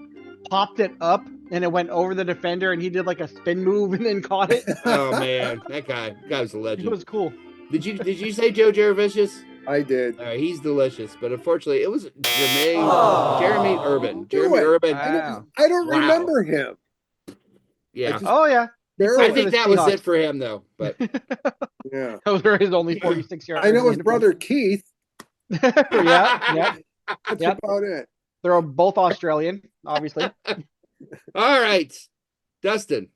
popped it up and it went over the defender, and he did like a spin move and then caught it. Oh man, that guy was a It legend. was cool. Did you say Joe Jaravicius? I did. He's delicious, but unfortunately, it was Jeremy Urban. Do Jeremy it. Urban. Wow. I don't Wow. remember him. Yeah, just- Oh yeah, Barely. I think the that was Seahawks. it for him, though. But Yeah. those were his only 46 yards. I know his brother Keith. yeah. That's Yep. about it. They're both Australian, obviously. all right, Dustin.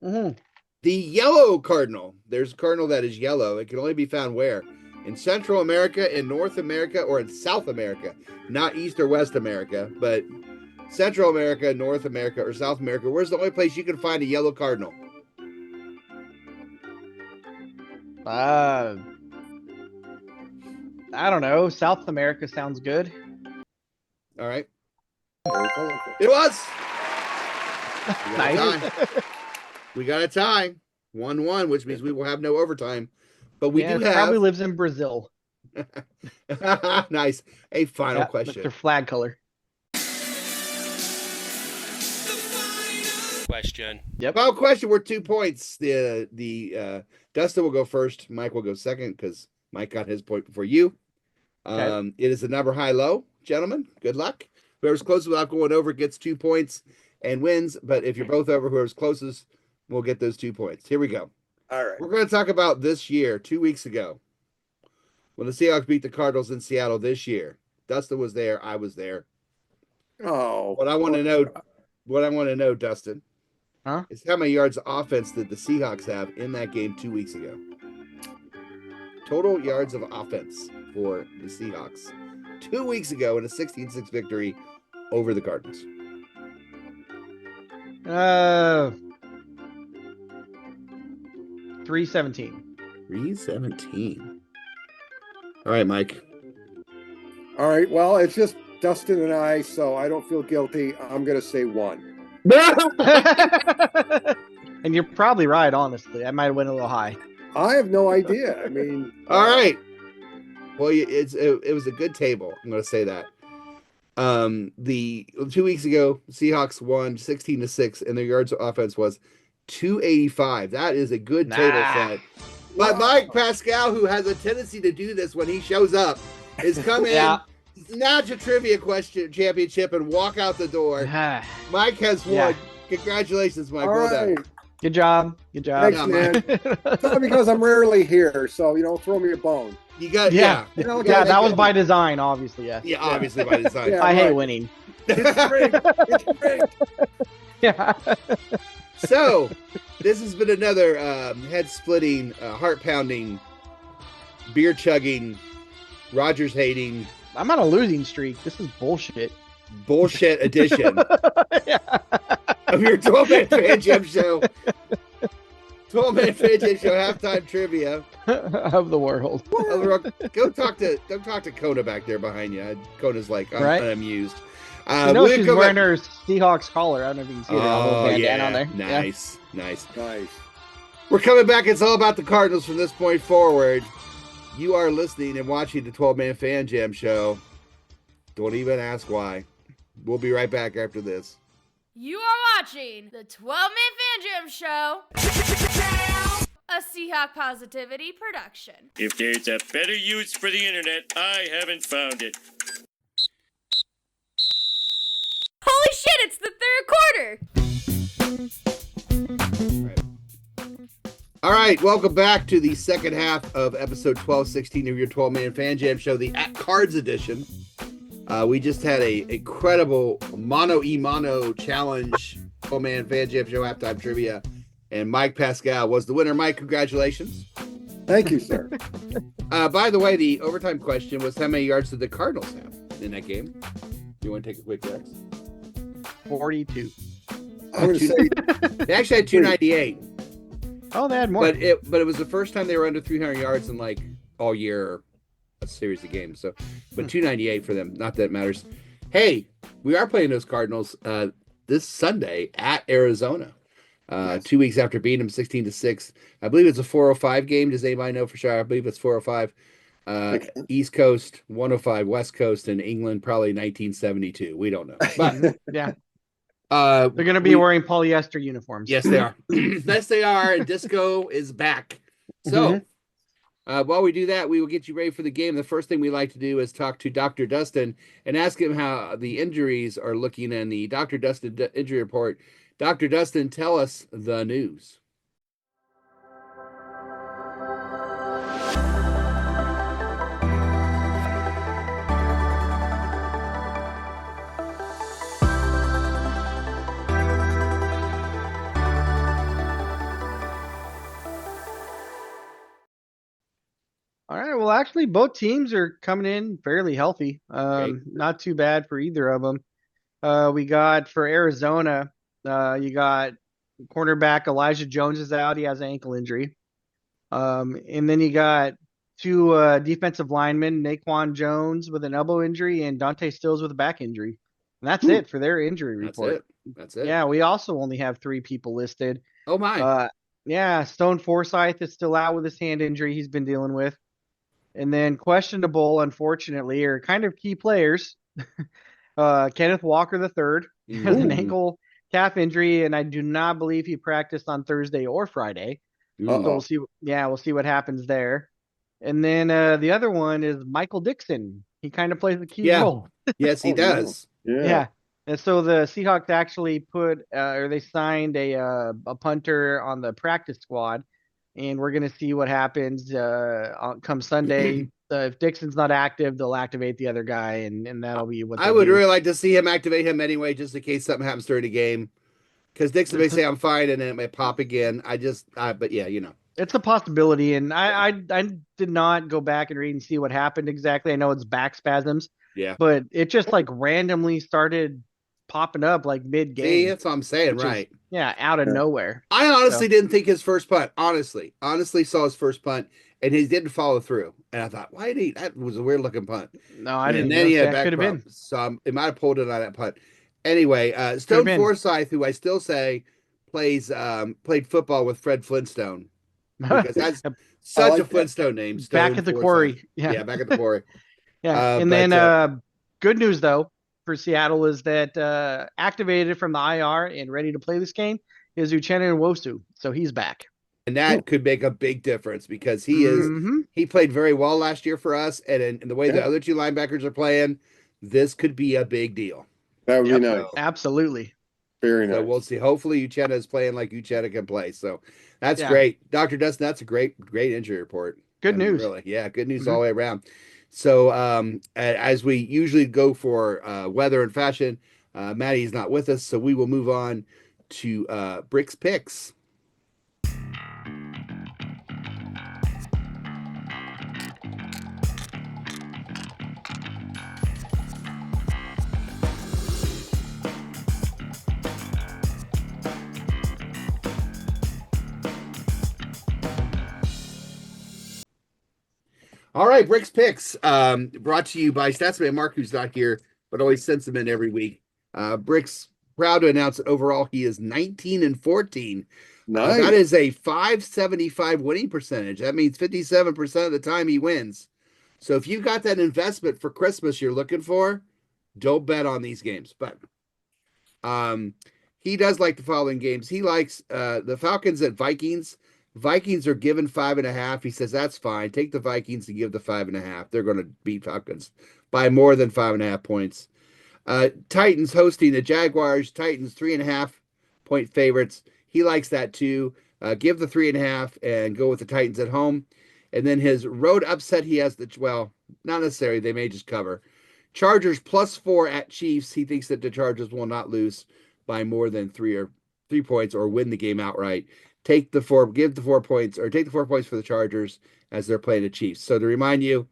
Mhm. The yellow cardinal. There's a cardinal that is yellow. It can only be found where? In Central America, in North America, or in South America. Not East or West America, but Central America, North America, or South America. Where's the only place you can find a yellow cardinal? I don't know. South America sounds good. All right. Very colorful. It was. We got a Nice. tie. We got a tie. 1-1, which means we will have no overtime. But we Yeah, do it probably have. lives in Brazil. Nice. A final Yeah, question. that's their flag color. question. Yep. Final question. We're 2 points. Dustin will go first. Mike will go second because Mike got his point before you. Okay. It is a number high-low, gentlemen. Good luck. Whoever's closest without going over gets 2 points and wins. But if you're both over, whoever's closest will get those 2 points. Here we go. All right. We're going to talk about this year, 2 weeks ago, when the Seahawks beat the Cardinals in Seattle this year. Dustin was there. I was there. Oh. What I want to know, Dustin, is how many yards of offense did the Seahawks have in that game 2 weeks ago? Total yards of offense for the Seahawks 2 weeks ago in a 16-6 victory over the Cardinals. 317. 317. All right, Mike. All right. Well, it's just Dustin and I, so I don't feel guilty. I'm going to say 1. And you're probably right, honestly. I might have went a little high. I have no idea. I mean, all right. Well, it was a good table. I'm going to say that. The 2 weeks ago, Seahawks won 16-6, and their yards of offense was 285. That is a good table set. But Mike Pascale, who has a tendency to do this when he shows up, is come in, snatch a trivia question championship, and walk out the door. Mike has won. Yeah. Congratulations, Mike. all Well right. done. Good job. Good job. Thanks, man. It's only because I'm rarely here, so throw me a bone. You got Yeah. You know, Yeah, guys, that was by design, obviously. Yes. Yeah, obviously by design. Yeah. I hate right. winning. It's rigged. It's rigged. Yeah. So, this has been another head-splitting, heart-pounding, beer-chugging, Rodgers-hating, I'm on a losing streak. This is bullshit. bullshit edition Yeah. of your 12-man fan jam show. 12-man fan jam show halftime trivia Of the world. Go talk to Kona back there behind you. Kona's like, I'm Right. unamused. You know she's wearing her Seahawks collar. I don't know if you can see that little Oh, bandana yeah. on there. Nice. Nice. We're coming back. It's all about the Cardinals from this point forward. You are listening and watching the 12-man fan jam show. Don't even ask why. We'll be right back after this. You are watching the 12-Man Fan Jam Show, a Seahawk Positivity production. If there's a better use for the internet, I haven't found it. Holy shit, it's the third quarter! All right, welcome back to the second half of episode 1216 of your 12-man fan jam show, the At Cards edition. We just had a incredible mono challenge 12-man fan jam show halftime trivia, and Mike Pascale was the winner. Mike, congratulations. Thank you, sir. By the way, the overtime question was how many yards did the Cardinals have in that game? You want to take a quick guess? 42. I'm going to say They actually had 298. Oh, they had more. But it was the first time they were under 300 yards in like all year, or a series of games. So, but 298 for them. Not that it matters. Hey, we are playing those Cardinals this Sunday at Arizona. 2 weeks after beating them 16-6. I believe it's a 405 game. Does anybody know for sure? I believe it's 405. East Coast, 105 West Coast, and England probably 1972. We don't know. But yeah. They're going to be wearing polyester uniforms. Yes, they are. Yes, they are. And disco is back. So while we do that, we will get you ready for the game. The first thing we like to do is talk to Dr. Dustin and ask him how the injuries are looking in the Dr. Dustin injury report. Dr. Dustin, tell us the news. All right. Well, actually, both teams are coming in fairly healthy. Not too bad for either of them. We got for Arizona, you got cornerback Elijah Jones is out. He has an ankle injury. And then you got two defensive linemen, Naquan Jones with an elbow injury and Dante Stills with a back injury. And that's it for their injury report. That's it. Yeah, we also only have 3 people listed. Oh, my. Yeah, Stone Forsythe is still out with his hand injury he's been dealing with. And then questionable, unfortunately, are kind of key players. Kenneth Walker III has an ankle calf injury, and I do not believe he practiced on Thursday or Friday. So we'll see. Yeah, we'll see what happens there. And then the other one is Michael Dixon. He kind of plays a key role. Yes, he does. Yeah. And so the Seahawks actually they signed a punter on the practice squad, and we're gonna see what happens come Sunday. If Dixon's not active, they'll activate the other guy, and that'll be what I would really like to see him activate him anyway, just in case something happens during the game. Because Dixon may say I'm fine, and then it may pop again. But yeah, it's a possibility, and I did not go back and read and see what happened exactly. I know it's back spasms, but it just like randomly started popping up like mid game. See, that's what I'm saying, right? Out of nowhere. I honestly didn't think his first punt. Honestly saw his first punt, and he didn't follow through. And I thought, why did he? That was a weird looking punt. No, I didn't. And then he had back problems, so it might have pulled it on that punt. Anyway, Stone Forsythe, who I still say played football with Fred Flintstone, because that's such a Flintstone name. Stone back at the quarry. Yeah, back at the quarry. And then good news though for Seattle is that activated from the IR and ready to play this game is Uchenna Nwosu, so he's back. And that could make a big difference because he played very well last year for us, and in the way the other two linebackers are playing, this could be a big deal. That would be nice. Absolutely. Very nice. So we'll see. Hopefully Uchenna is playing like Uchenna can play. So that's great. Dr. Dustin, that's a great injury report. Good news. Really. Yeah, good news all the way around. So as we usually go for weather and fashion, Maddie's not with us, so we will move on to Brick's Picks. All right, Brick's Picks, brought to you by Statsman Mark, who's not here, but always sends them in every week. Brick's proud to announce that overall he is 19-14. Nice. That is a 575 winning percentage. That means 57% of the time he wins. So if you've got that investment for Christmas you're looking for, don't bet on these games. But he does like the following games. He likes the Falcons at Vikings. Vikings are given 5.5. He says that's fine. Take the Vikings and give the 5.5. They're going to beat Falcons by more than 5.5 points. Titans hosting the Jaguars. Titans 3.5 point favorites. He likes that too. Give the 3.5 and go with the Titans at home. And then his road upset, he has not necessarily. They may just cover. Chargers +4 at Chiefs. He thinks that the Chargers will not lose by more than 3 points or win the game outright. Give the 4 points for the Chargers as they're playing the Chiefs. So to remind you,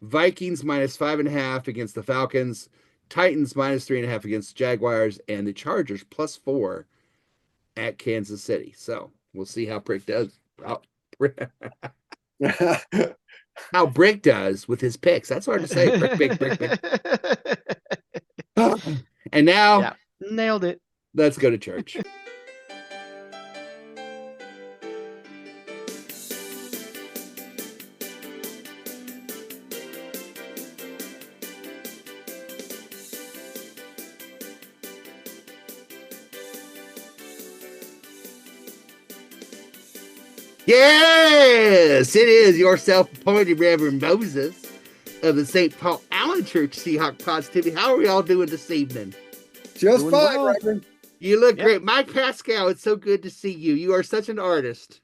Vikings -5.5 against the Falcons, Titans -3.5 against the Jaguars, and the Chargers +4 at Kansas City. So we'll see how Brick does. How Brick does with his picks. That's hard to say. Brick. And now, nailed it. Let's go to church. Yes, it is your self-appointed Reverend Moses of the St. Paul Allen Church Seahawk Positivity. How are we all doing this evening? Just fine, Reverend. You look great. Mike Pascale, it's so good to see you. You are such an artist.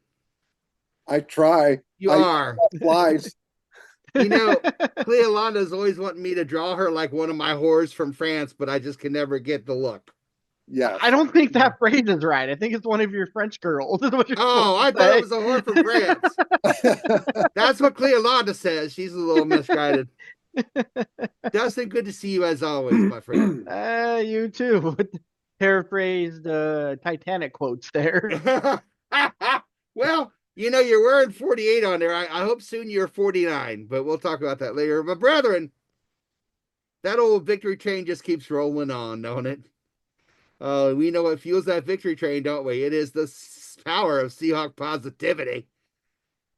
I try. You are. Flies. Cleolanda's always wanting me to draw her like one of my whores from France, but I just can never get the look. Yeah, I don't think that phrase is right. I think it's one of your French girls. I thought it was a whore from France. That's what Cleolanda says. She's a little misguided. Dustin, good to see you as always, my friend. You too. Paraphrased Titanic quotes there. Well, you're wearing 48 on there. I hope soon you're 49, but we'll talk about that later. But brethren, that old victory train just keeps rolling on, don't it? We know what fuels that victory train, don't we? It is the power of Seahawk positivity.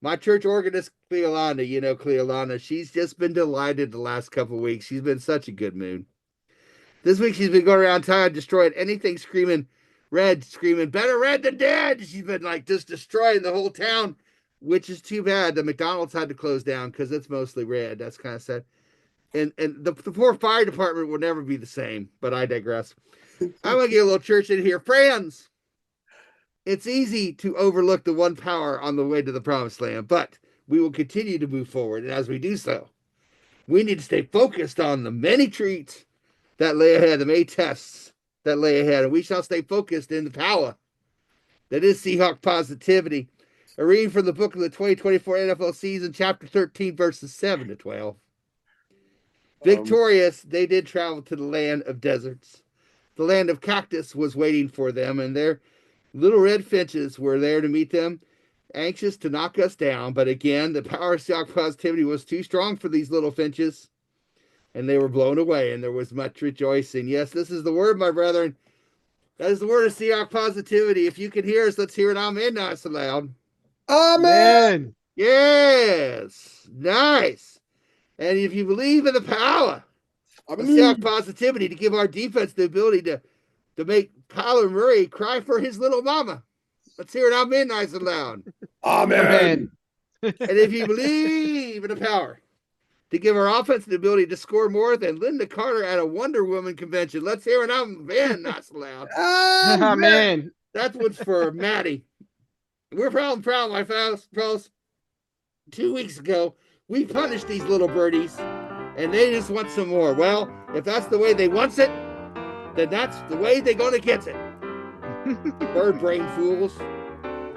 My church organist, Cleolanda, Cleolanda, she's just been delighted the last couple of weeks. She's been such a good mood. This week she's been going around town destroying anything screaming Red screaming, better red than dead. She's been like just destroying the whole town, which is too bad. The McDonald's had to close down because it's mostly red. That's kind of sad. And the poor fire department will never be the same, but I digress. I'm going to get a little church in here. Friends, it's easy to overlook the one power on the way to the promised land, but we will continue to move forward. And as we do so, we need to stay focused on the many treats that lay ahead, the many tests that lay ahead, and we shall stay focused in the power that is Seahawk positivity. A reading from the book of the 2024 NFL season, chapter 13, verses 7 to 12. Victorious, they did travel to the land of deserts. The land of cactus was waiting for them, and their little red finches were there to meet them, anxious to knock us down. But again, the power of Seahawk positivity was too strong for these little finches, and they were blown away, and there was much rejoicing. Yes, this is the word, my brethren. That is the word of Seahawk positivity. If you can hear us, let's hear it. Amen, not so loud. Amen. Yes. Nice. And if you believe in the power of Seahawk positivity to give our defense the ability to make Kyler Murray cry for his little mama, let's hear it. Amen, nice and loud. Amen. And if you believe in the power to give our offense the ability to score more than Linda Carter at a Wonder Woman convention, let's hear it. Amen, not so loud. Amen. That's what's for Maddie. We're proud, my fellas. 2 weeks ago, we punished these little birdies, and they just want some more. Well, if that's the way they wants it, then that's the way they're going to get it. Bird brain fools.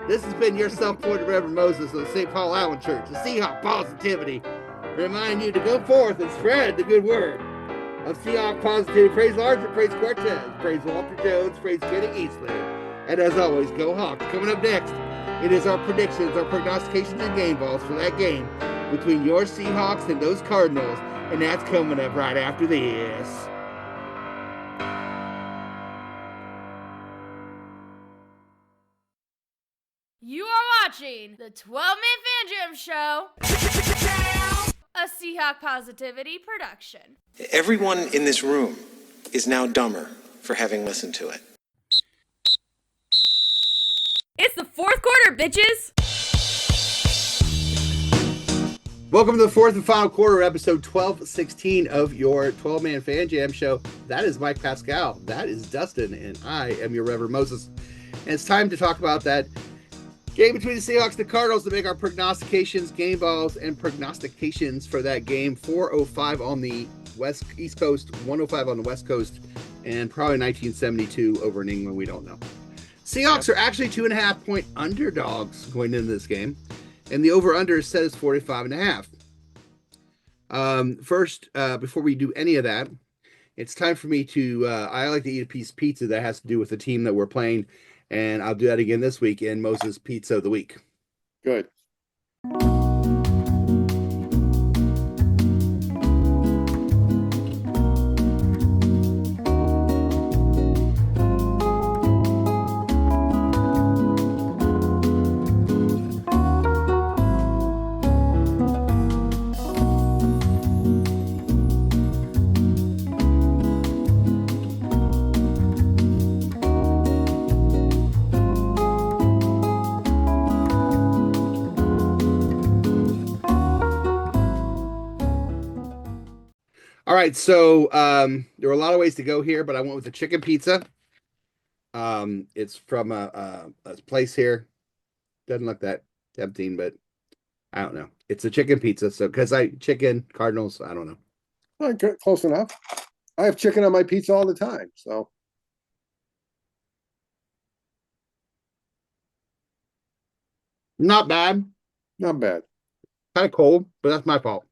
This has been your self-appointed Reverend Moses of the St. Paul Allen Church, the Seahawk positivity, reminding you to go forth and spread the good word of Seahawk positivity. Praise Larger, praise Cortez, praise Walter Jones, praise Kenny Eastland, and as always, go Hawks. Coming up next, it is our predictions, our prognostications, and game balls for that game between your Seahawks and those Cardinals, and that's coming up right after this. You are watching the 12-Man Fan Jam Show, a Seahawk Positivity production. Everyone in this room is now dumber for having listened to it. It's the fourth quarter, bitches! Welcome to the fourth and final quarter, episode 1216 of your 12-Man Fan Jam Show. That is Mike Pascale. That is Dustin, and I am your Reverend Moses. And it's time to talk about that game between the Seahawks and the Cardinals to make our prognostications, game balls, and prognostications for that game. 4:05 on the East Coast, 1:05 on the West Coast, and probably 1972 over in England. We don't know. Seahawks are actually 2.5-point underdogs going into this game, and the over-under is set as 45.5. First, before we do any of that, it's time for me to, I like to eat a piece of pizza that has to do with the team that we're playing, and I'll do that again this week in Moses Pizza of the Week. Good. All right, so there were a lot of ways to go here, but I went with the chicken pizza. It's from a place here. Doesn't look that tempting, but I don't know. It's a chicken pizza, so because chicken Cardinals, I don't know. All right, close enough. I have chicken on my pizza all the time, so. Not bad. Not bad. Kind of cold, but that's my fault.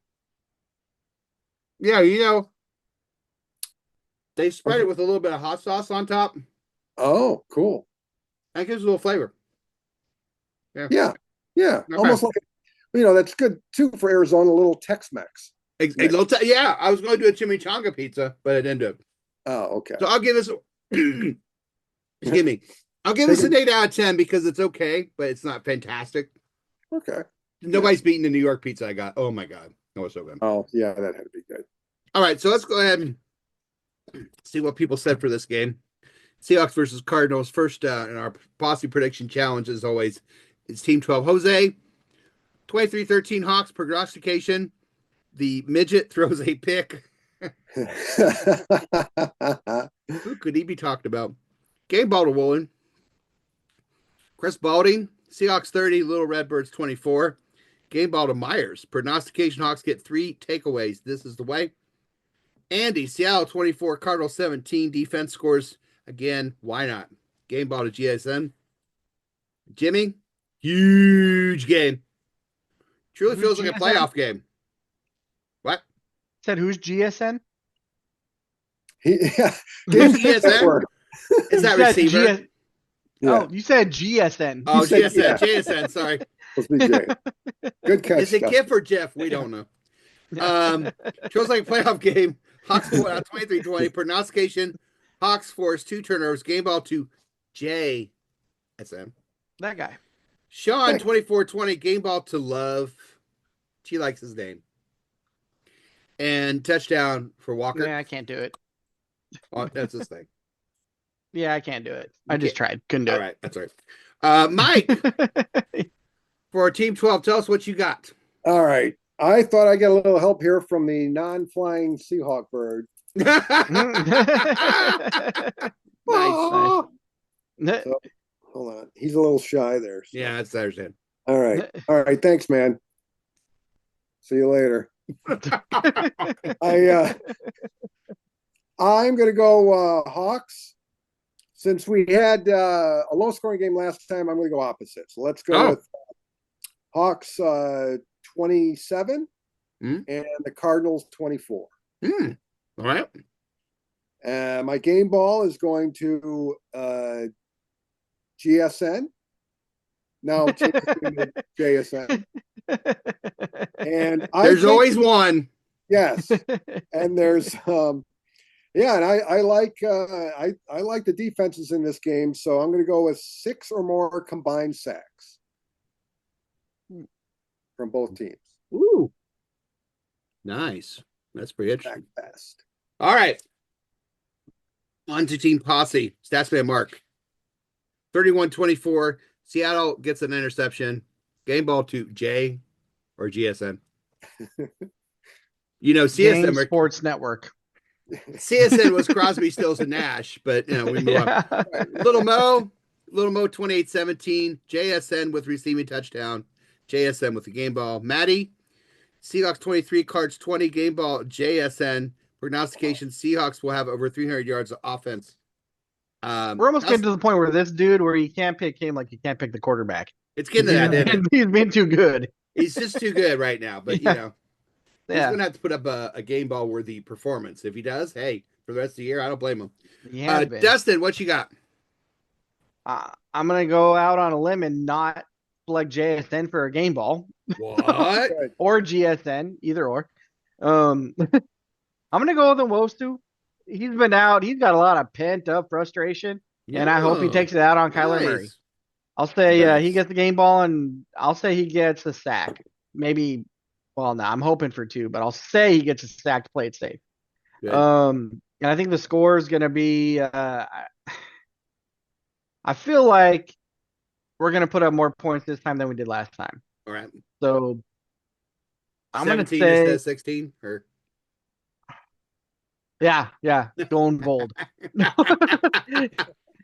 Yeah, they spread it with a little bit of hot sauce on top. Oh, cool. That gives a little flavor. Yeah. Almost like, that's good too for Arizona, a little Tex-Mex. Yeah, I was going to do a chimichanga pizza, but I didn't do it. Oh, okay. So I'll give this, excuse me, I'll give this an 8 out of 10 because it's okay, but it's not fantastic. Okay. Nobody's beating the New York pizza I got. Oh my God. That was so good. Oh, yeah, that had to be good. All right, so let's go ahead and see what people said for this game. Seahawks versus Cardinals. First in our posse prediction challenge, as always, it's Team 12. Jose, 23-13 Hawks prognostication. The midget throws a pick. Who could he be talked about? Game ball to Woolen. Chris Balding, Seahawks 30, Little Redbirds 24. Game ball to Myers. Prognostication Hawks get 3 takeaways. This is the way. Andy, Seattle 24, Cardinals 17. Defense scores again. Why not? Game ball to GSN. Jimmy, huge game. Truly feels like a playoff game. What? Said who's GSN? Who's GSN? Is that receiver? Oh, you said GSN. Oh, GSN. JSN. Sorry. Good catch. Is it Kip or Jeff? We don't know. Feels like a playoff game. Hawks pull out 23-20. Prognostication. Hawks force 2 turnovers. Game ball to JSN. That guy. Sean 24-20. Game ball to Love. She likes his name. And touchdown for Walker. Yeah, I can't do it. Oh, that's his thing. Yeah, I can't do it. I just tried. Couldn't do it. All right. That's all right. Mike, for Team 12, tell us what you got. All right. I thought I'd get a little help here from the non-flying Seahawk bird. Nice. So, hold on. He's a little shy there. So. Yeah, that's understand. All right. All right. Thanks, man. See you later. I'm going to go Hawks. Since we had a low-scoring game last time, I'm going to go opposite. So let's go with Hawks 27 and the Cardinals 24. All right. My game ball is going to GSN. Now JSN. And there's always one. Yes. And there's yeah, and I like I like the defenses in this game, so I'm going to go with 6 or more combined sacks from both teams. Ooh, nice. That's pretty interesting. Best. All right, on to Team Posse. Statsman Mark. 31-24. Seattle gets an interception. Game ball to J or GSN. You know, CSN Sports Network. CSN was Crosby, Stills, and Nash, but you know, we move on. Little Mo 28-17. JSN with receiving touchdown. JSN with the game ball. Maddie, Seahawks 23, Cards 20, game ball. JSN. Prognostication: Seahawks will have over 300 yards of offense. We're almost getting to the point where this dude, where you can't pick him like you can't pick the quarterback. It's getting to that. He's been too good. He's just too good right now, but you know. He's Yeah. going to have to put up a game ball worthy performance. If he does, hey, for the rest of the year, I don't blame him. Yeah, Dustin, what you got? I'm going to go out on a limb and not select JSN for a game ball. What? Or GSN, either or. I'm going to go with Nwosu. He's been out. He's got a lot of pent up frustration, and I hope he takes it out on Kyler Murray. I'll say he gets the game ball, and I'll say he gets a sack. Maybe. Well, no, I'm hoping for 2, but I'll say he gets a sack to play it safe. Good. And I think the score is going to be. I feel like we're going to put up more points this time than we did last time. All right. So I'm going to 17 say instead of 16, or yeah, going bold. I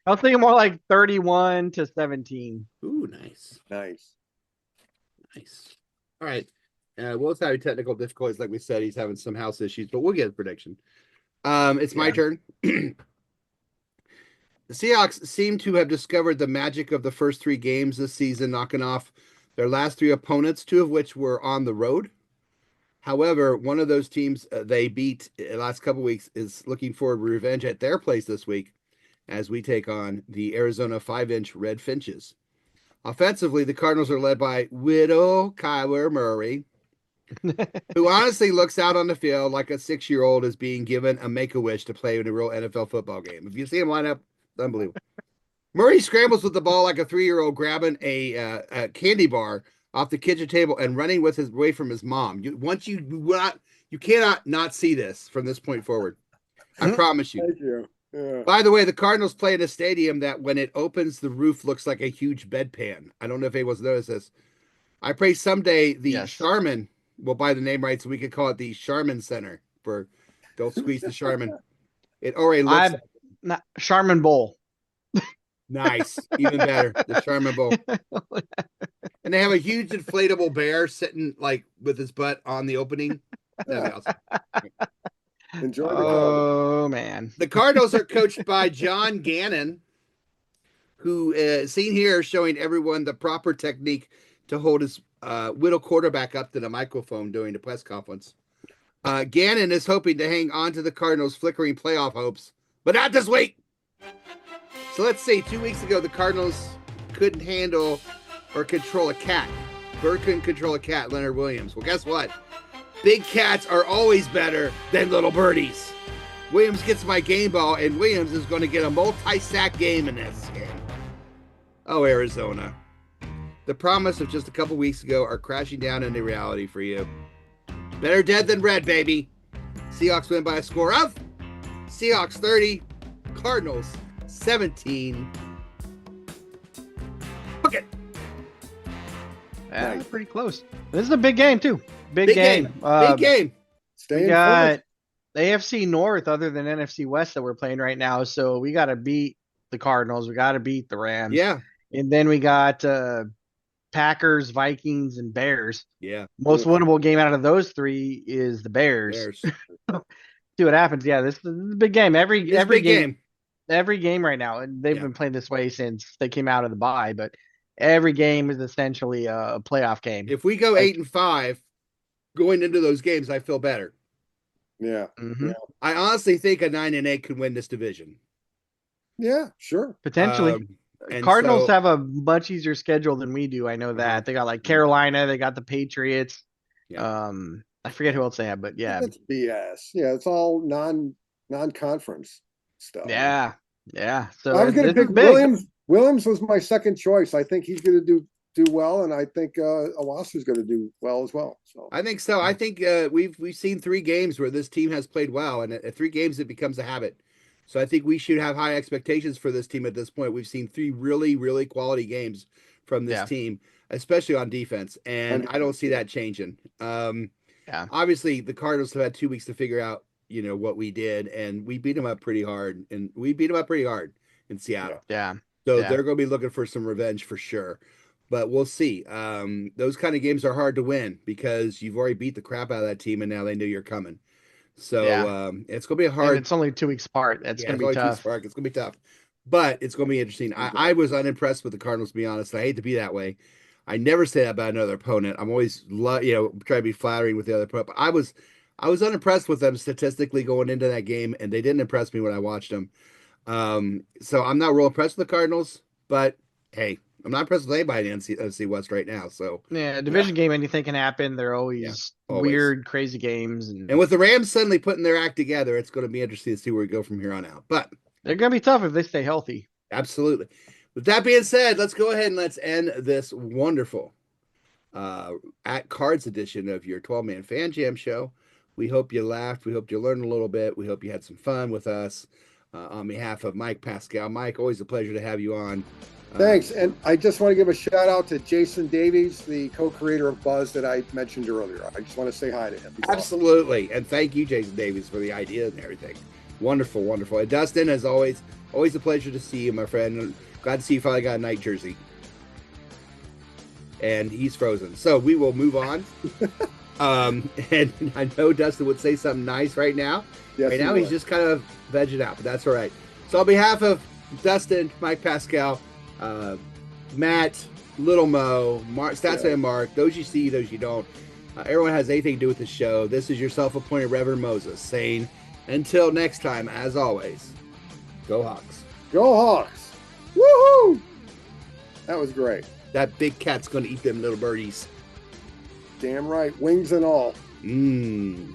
was thinking more like 31-17. Ooh, nice. Nice. All right. Will's having technical difficulties, like we said. He's having some house issues, but we'll get a prediction. It's my turn. The Seahawks seem to have discovered the magic of the first 3 games this season, knocking off their last 3 opponents, 2 of which were on the road. However, one of those teams they beat the last couple weeks is looking for revenge at their place this week as we take on the Arizona 5-inch Red Finches. Offensively, the Cardinals are led by widow Kyler Murray, who honestly looks out on the field like a 6-year-old is being given a make-a-wish to play in a real NFL football game. If you see him line up, unbelievable. Murray scrambles with the ball like a 3-year-old grabbing a candy bar off the kitchen table and running with his away from his mom. You cannot not see this from this point forward. I promise you. Thank you. Yeah. By the way, the Cardinals play in a stadium that when it opens, the roof looks like a huge bedpan. I don't know if anyone's noticed this. I pray someday the Charmin will buy the name rights and we could call it the Charmin Center for Don't Squeeze the Charmin. It already looks not Charmin Bowl. nice. Even better. The Charmin Bowl. And they have a huge inflatable bear sitting like with his butt on the opening. That'd be awesome. Enjoy the Oh, man. The Cardinals are coached by John Gannon, who seen here showing everyone the proper technique to hold his little quarterback up to the microphone during the press conference. Gannon is hoping to hang on to the Cardinals' flickering playoff hopes, but not this week. So let's see. 2 weeks ago, the Cardinals couldn't handle or control a cat. Bird couldn't control a cat, Leonard Williams. Well, guess what? Big cats are always better than little birdies. Williams gets my game ball, and Williams is going to get a multi-sack game in this game. Oh, Arizona. The promise of just a couple weeks ago are crashing down into reality for you. Better dead than red, baby. Seahawks win by a score of Seahawks 30, Cardinals 17. Okay. Yeah, pretty close. This is a big game, too. Big game. Big game. We got the AFC North other than NFC West that we're playing right now. So we got to beat the Cardinals. We got to beat the Rams. Yeah. And then we got Packers, Vikings, and Bears. Yeah. Most winnable game out of those three is the Bears. See what happens. Yeah, this is a big game. Every game right now, and they've been playing this way since they came out of the bye. But every game is essentially a playoff game. If we go 8-5 going into those games, I feel better. Yeah. Mm-hmm. Yeah. I honestly think a 9-8 could win this division. Yeah, sure. Potentially. Cardinals have a much easier schedule than we do. I know that. They got like Carolina, they got the Patriots. Yeah. I forget who else they have, but yeah. That's BS. Yeah, it's all non-conference stuff. Yeah. Yeah. So I was going to pick Williams. Williams was my second choice. I think he's going to do well, and I think Owasu's going to do well as well. So I think so. I think we've seen 3 games where this team has played well, and at 3 games it becomes a habit. So I think we should have high expectations for this team at this point. We've seen 3 really, really quality games from this team, especially on defense, and I don't see that changing. Obviously, the Cardinals have had 2 weeks to figure out, what we did, and we beat them up pretty hard, in Seattle. Yeah. So they're going to be looking for some revenge for sure. But we'll see. Those kind of games are hard to win because you've already beat the crap out of that team, and now they know you're coming. So it's going to be hard. And it's only 2 weeks apart. It's going to be tough. It's going to be tough. But it's going to be interesting. I was unimpressed with the Cardinals, to be honest. I hate to be that way. I never say that about another opponent. I'm always, trying to be flattering with the other opponent. But I was unimpressed with them statistically going into that game, and they didn't impress me when I watched them. So I'm not real impressed with the Cardinals. But, hey, I'm not impressed with anybody in the NFC West right now. So division game, anything can happen. They're always weird, crazy games. And with the Rams suddenly putting their act together, it's going to be interesting to see where we go from here on out. But they're going to be tough if they stay healthy. Absolutely. With that being said, let's go ahead and let's end this wonderful at Cards edition of your 12-Man Fan Jam show. We hope you laughed. We hope you learned a little bit. We hope you had some fun with us. On behalf of Mike Pascale. Mike, always a pleasure to have you on. Thanks. And I just want to give a shout out to Jason Davies, the co-creator of Buzz that I mentioned earlier. I just want to say hi to him. Absolutely. And thank you, Jason Davies, for the idea and everything. Wonderful, wonderful. And Dustin, as always a pleasure to see you, my friend. Glad to see you finally got a night jersey. And he's frozen. So we will move on. And I know Dustin would say something nice right now. Yes, right now he's just kind of vegging out, but that's all right. So on behalf of Dustin, Mike Pascale, Matt, Little Mo, Statsman and Mark, those you see, those you don't, everyone has anything to do with the show. This is your self-appointed Reverend Moses saying, until next time, as always, go Hawks. Go Hawks. Woohoo! That was great. That big cat's going to eat them little birdies. Damn right. Wings and all. Mmm.